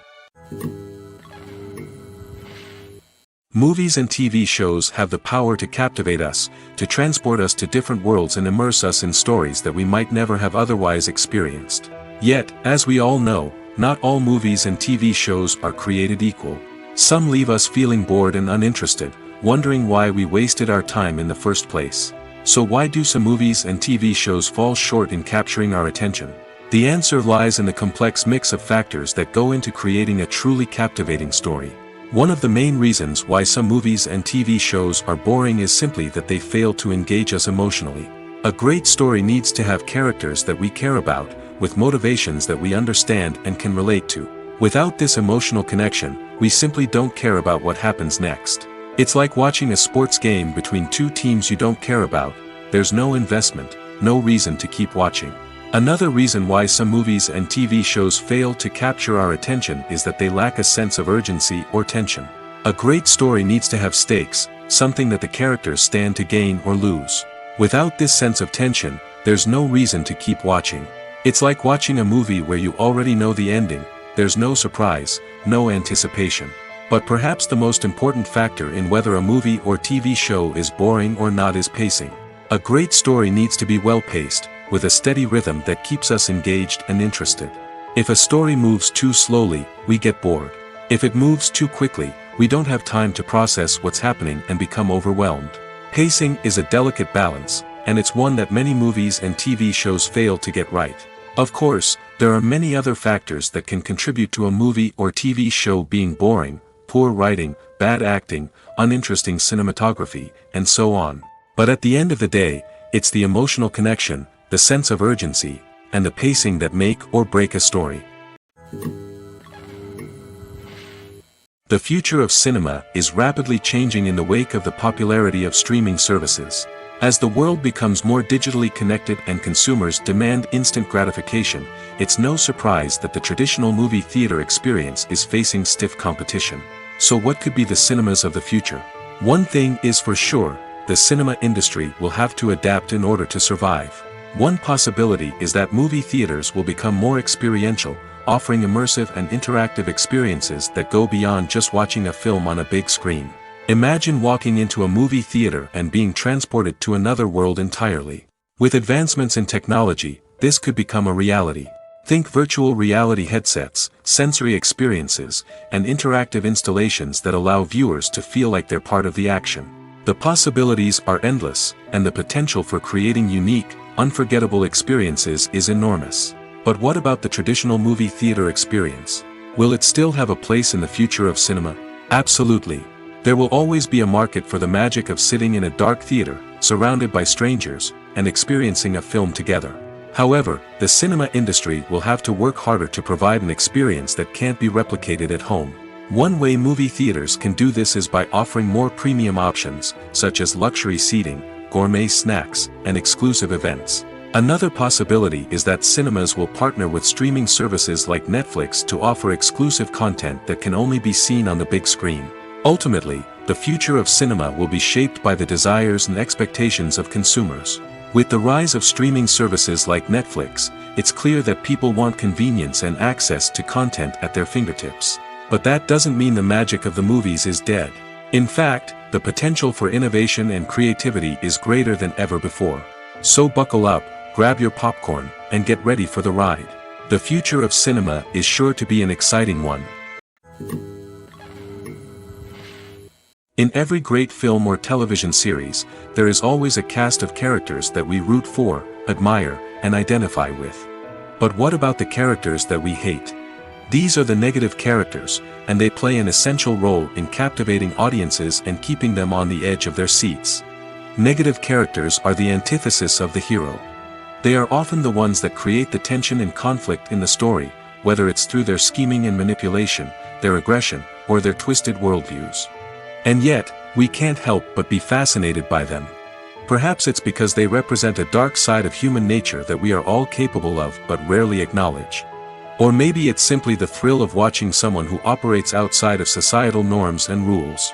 Movies and TV shows have the power to captivate us, to transport us to different worlds and immerse us in stories that we might never have otherwise experienced. Yet, as we all know, not all movies and TV shows are created equal. Some leave us feeling bored and uninterested, wondering why we wasted our time in the first place. So why do some movies and TV shows fall short in capturing our attention? The answer lies in the complex mix of factors that go into creating a truly captivating story. One of the main reasons why some movies and TV shows are boring is simply that they fail to engage us emotionally. A great story needs to have characters that we care about, with motivations that we understand and can relate to. Without this emotional connection, we simply don't care about what happens next. It's like watching a sports game between two teams you don't care about. There's no investment, no reason to keep watching. Another reason why some movies and TV shows fail to capture our attention is that they lack a sense of urgency or tension. A great story needs to have stakes, something that the characters stand to gain or lose. Without this sense of tension, there's no reason to keep watching. It's like watching a movie where you already know the ending, there's no surprise, no anticipation. But perhaps the most important factor in whether a movie or TV show is boring or not is pacing. A great story needs to be well paced, with a steady rhythm that keeps us engaged and interested. If a story moves too slowly, we get bored. If it moves too quickly, we don't have time to process what's happening and become overwhelmed. Pacing is a delicate balance, and it's one that many movies and TV shows fail to get right. Of course, there are many other factors that can contribute to a movie or TV show being boring: poor writing, bad acting, uninteresting cinematography, and so on. But at the end of the day, it's the emotional connection, the sense of urgency, and the pacing that make or break a story. The future of cinema is rapidly changing in the wake of the popularity of streaming services. As the world becomes more digitally connected and consumers demand instant gratification, it's no surprise that the traditional movie theater experience is facing stiff competition. So what could be the cinemas of the future? One thing is for sure, the cinema industry will have to adapt in order to survive. One possibility is that movie theaters will become more experiential, offering immersive and interactive experiences that go beyond just watching a film on a big screen. Imagine walking into a movie theater and being transported to another world entirely. With advancements in technology, this could become a reality. Think virtual reality headsets, sensory experiences, and interactive installations that allow viewers to feel like they're part of the action. The possibilities are endless, and the potential for creating unique, unforgettable experiences is enormous. But what about the traditional movie theater experience? Will it still have a place in the future of cinema? Absolutely. There will always be a market for the magic of sitting in a dark theater, surrounded by strangers, and experiencing a film together. However, the cinema industry will have to work harder to provide an experience that can't be replicated at home. One way movie theaters can do this is by offering more premium options, such as luxury seating, gourmet snacks, and exclusive events. Another possibility is that cinemas will partner with streaming services like Netflix to offer exclusive content that can only be seen on the big screen. Ultimately, the future of cinema will be shaped by the desires and expectations of consumers. With the rise of streaming services like Netflix, it's clear that people want convenience and access to content at their fingertips. But that doesn't mean the magic of the movies is dead. In fact, the potential for innovation and creativity is greater than ever before. So buckle up, grab your popcorn, and get ready for the ride. The future of cinema is sure to be an exciting one. In every great film or television series, there is always a cast of characters that we root for, admire, and identify with. But what about the characters that we hate? These are the negative characters, and they play an essential role in captivating audiences and keeping them on the edge of their seats. Negative characters are the antithesis of the hero. They are often the ones that create the tension and conflict in the story, whether it's through their scheming and manipulation, their aggression, or their twisted worldviews. And yet, we can't help but be fascinated by them. Perhaps it's because they represent a dark side of human nature that we are all capable of but rarely acknowledge. Or maybe it's simply the thrill of watching someone who operates outside of societal norms and rules.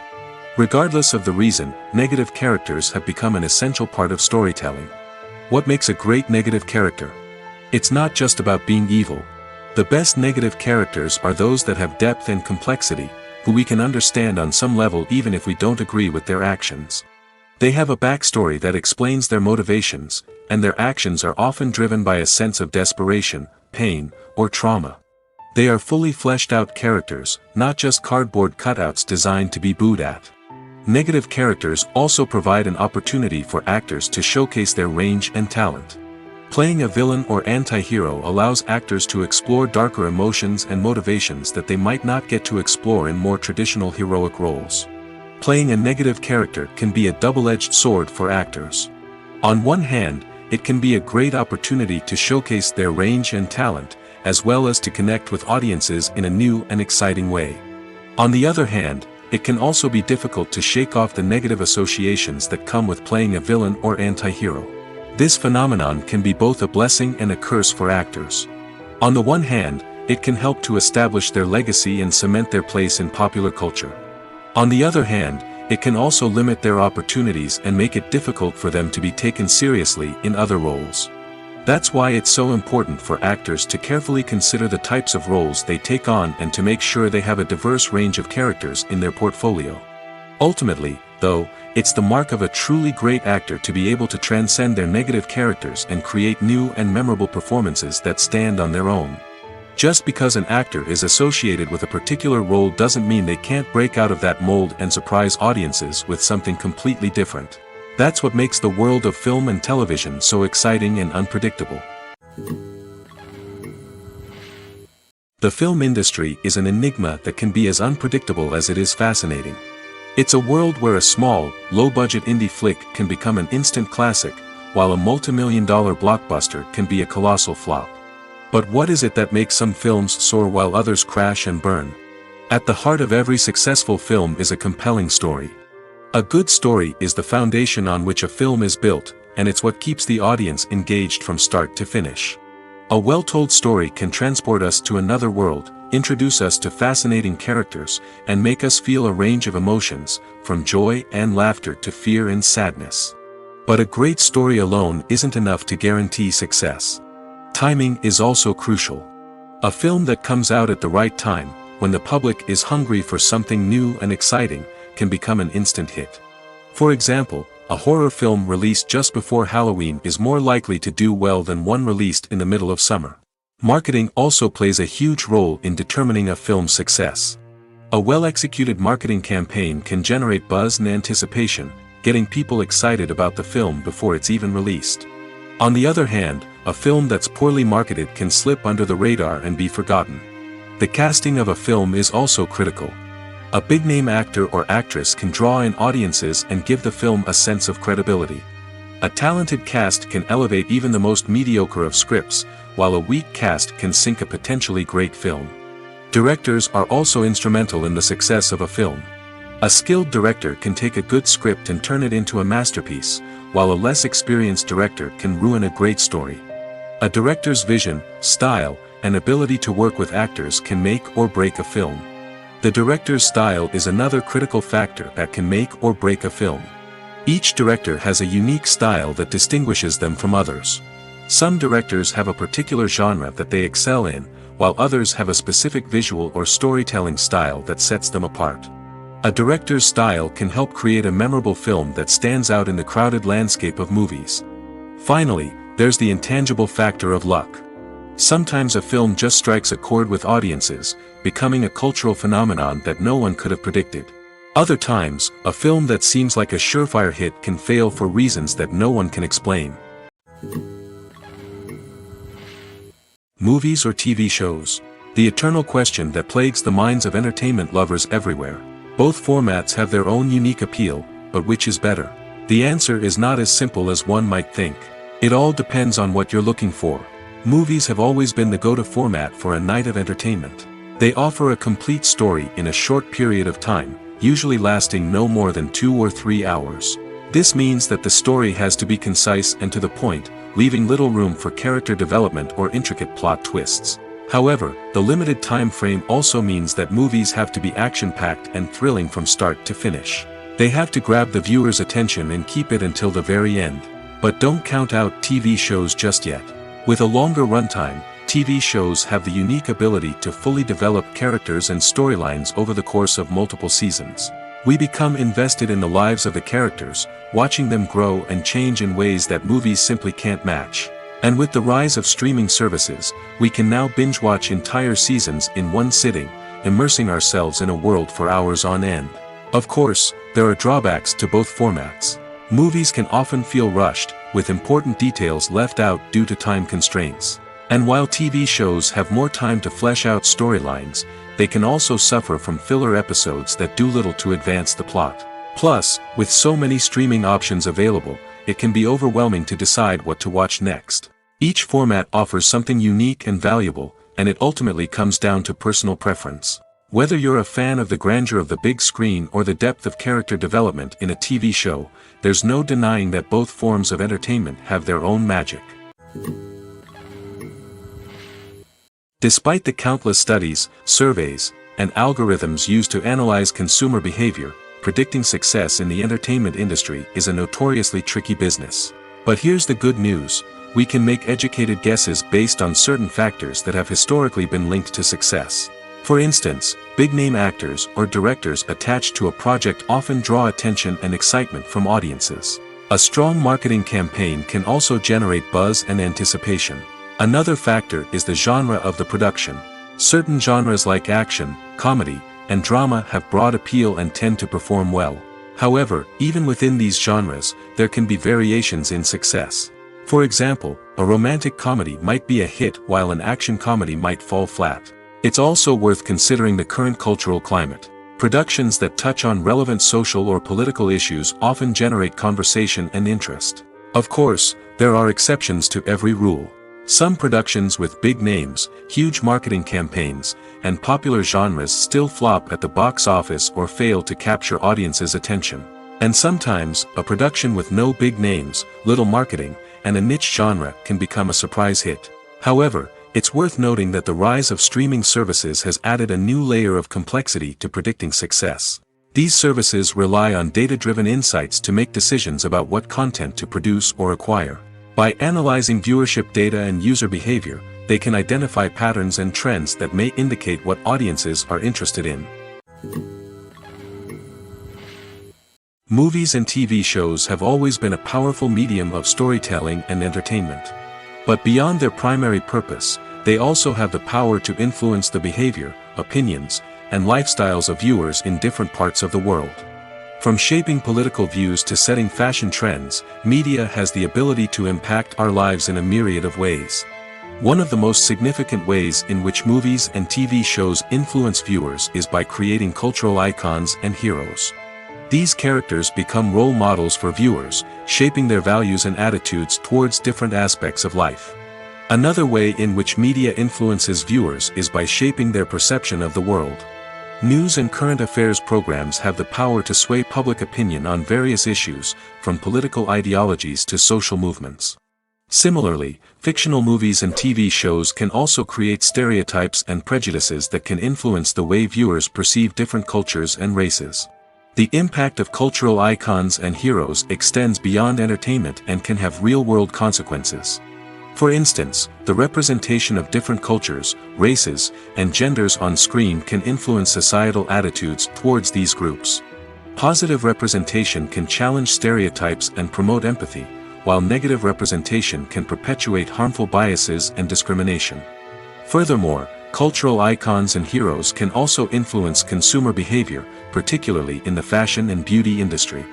Regardless of the reason, negative characters have become an essential part of storytelling. What makes a great negative character? It's not just about being evil. The best negative characters are those that have depth and complexity, who we can understand on some level even if we don't agree with their actions. They have a backstory that explains their motivations, and their actions are often driven by a sense of desperation, pain, or trauma. They are fully fleshed out characters, not just cardboard cutouts designed to be booed at. Negative characters also provide an opportunity for actors to showcase their range and talent. Playing a villain or anti-hero allows actors to explore darker emotions and motivations that they might not get to explore in more traditional heroic roles. Playing a negative character can be a double-edged sword for actors. On one hand, it can be a great opportunity to showcase their range and talent, as well as to connect with audiences in a new and exciting way. On the other hand, it can also be difficult to shake off the negative associations that come with playing a villain or anti-hero. This phenomenon can be both a blessing and a curse for actors. On the one hand, it can help to establish their legacy and cement their place in popular culture. On the other hand, it can also limit their opportunities and make it difficult for them to be taken seriously in other roles. That's why it's so important for actors to carefully consider the types of roles they take on and to make sure they have a diverse range of characters in their portfolio. Ultimately, though, it's the mark of a truly great actor to be able to transcend their negative characters and create new and memorable performances that stand on their own. Just because an actor is associated with a particular role doesn't mean they can't break out of that mold and surprise audiences with something completely different. That's what makes the world of film and television so exciting and unpredictable. The film industry is an enigma that can be as unpredictable as it is fascinating. It's a world where a small, low-budget indie flick can become an instant classic, while a multi-million-dollar blockbuster can be a colossal flop. But what is it that makes some films soar while others crash and burn? At the heart of every successful film is a compelling story. A good story is the foundation on which a film is built, and it's what keeps the audience engaged from start to finish. A well-told story can transport us to another world, introduce us to fascinating characters, and make us feel a range of emotions, from joy and laughter to fear and sadness. But a great story alone isn't enough to guarantee success. Timing is also crucial. A film that comes out at the right time, when the public is hungry for something new and exciting, can become an instant hit. For example, a horror film released just before Halloween is more likely to do well than one released in the middle of summer. Marketing also plays a huge role in determining a film's success. A well-executed marketing campaign can generate buzz and anticipation, getting people excited about the film before it's even released. On the other hand, a film that's poorly marketed can slip under the radar and be forgotten. The casting of a film is also critical. A big-name actor or actress can draw in audiences and give the film a sense of credibility. A talented cast can elevate even the most mediocre of scripts, while a weak cast can sink a potentially great film. Directors are also instrumental in the success of a film. A skilled director can take a good script and turn it into a masterpiece, while a less experienced director can ruin a great story. A director's vision, style, and ability to work with actors can make or break a film. The director's style is another critical factor that can make or break a film. Each director has a unique style that distinguishes them from others. Some directors have a particular genre that they excel in, while others have a specific visual or storytelling style that sets them apart. A director's style can help create a memorable film that stands out in the crowded landscape of movies. Finally, there's the intangible factor of luck. Sometimes a film just strikes a chord with audiences, becoming a cultural phenomenon that no one could have predicted. Other times, a film that seems like a surefire hit can fail for reasons that no one can explain. Movies or TV shows? The eternal question that plagues the minds of entertainment lovers everywhere. Both formats have their own unique appeal, but which is better? The answer is not as simple as one might think. It all depends on what you're looking for. Movies have always been the go-to format for a night of entertainment. They offer a complete story in a short period of time, usually lasting no more than 2 or 3 hours. This means that the story has to be concise and to the point, leaving little room for character development or intricate plot twists. However, the limited time frame also means that movies have to be action-packed and thrilling from start to finish. They have to grab the viewer's attention and keep it until the very end. But don't count out TV shows just yet. With a longer runtime, TV shows have the unique ability to fully develop characters and storylines over the course of multiple seasons. We become invested in the lives of the characters, watching them grow and change in ways that movies simply can't match. And with the rise of streaming services, we can now binge-watch entire seasons in one sitting, immersing ourselves in a world for hours on end. Of course, there are drawbacks to both formats. Movies can often feel rushed, with important details left out due to time constraints. And while TV shows have more time to flesh out storylines, they can also suffer from filler episodes that do little to advance the plot. Plus, with so many streaming options available, it can be overwhelming to decide what to watch next. Each format offers something unique and valuable, and it ultimately comes down to personal preference. Whether you're a fan of the grandeur of the big screen or the depth of character development in a TV show, there's no denying that both forms of entertainment have their own magic. Despite the countless studies, surveys, and algorithms used to analyze consumer behavior, predicting success in the entertainment industry is a notoriously tricky business. But here's the good news: we can make educated guesses based on certain factors that have historically been linked to success. For instance, big-name actors or directors attached to a project often draw attention and excitement from audiences. A strong marketing campaign can also generate buzz and anticipation. Another factor is the genre of the production. Certain genres like action, comedy, and drama have broad appeal and tend to perform well. However, even within these genres, there can be variations in success. For example, a romantic comedy might be a hit while an action comedy might fall flat. It's also worth considering the current cultural climate. Productions that touch on relevant social or political issues often generate conversation and interest. Of course, there are exceptions to every rule. Some productions with big names, huge marketing campaigns, and popular genres still flop at the box office or fail to capture audiences' attention. And sometimes, a production with no big names, little marketing, and a niche genre can become a surprise hit. However, it's worth noting that the rise of streaming services has added a new layer of complexity to predicting success. These services rely on data-driven insights to make decisions about what content to produce or acquire. By analyzing viewership data and user behavior, they can identify patterns and trends that may indicate what audiences are interested in. Movies and TV shows have always been a powerful medium of storytelling and entertainment. But beyond their primary purpose, they also have the power to influence the behavior, opinions, and lifestyles of viewers in different parts of the world. From shaping political views to setting fashion trends, media has the ability to impact our lives in a myriad of ways. One of the most significant ways in which movies and TV shows influence viewers is by creating cultural icons and heroes. These characters become role models for viewers, shaping their values and attitudes towards different aspects of life. Another way in which media influences viewers is by shaping their perception of the world. News and current affairs programs have the power to sway public opinion on various issues, from political ideologies to social movements. Similarly, fictional movies and TV shows can also create stereotypes and prejudices that can influence the way viewers perceive different cultures and races. The impact of cultural icons and heroes extends beyond entertainment and can have real-world consequences. For instance, the representation of different cultures, races, and genders on screen can influence societal attitudes towards these groups. Positive representation can challenge stereotypes and promote empathy, while negative representation can perpetuate harmful biases and discrimination. Furthermore, cultural icons and heroes can also influence consumer behavior, particularly in the fashion and beauty industry.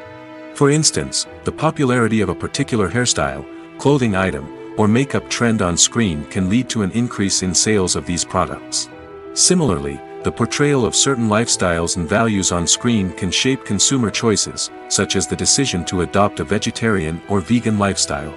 For instance, the popularity of a particular hairstyle, clothing item, or makeup trend on screen can lead to an increase in sales of these products. Similarly, the portrayal of certain lifestyles and values on screen can shape consumer choices, such as the decision to adopt a vegetarian or vegan lifestyle.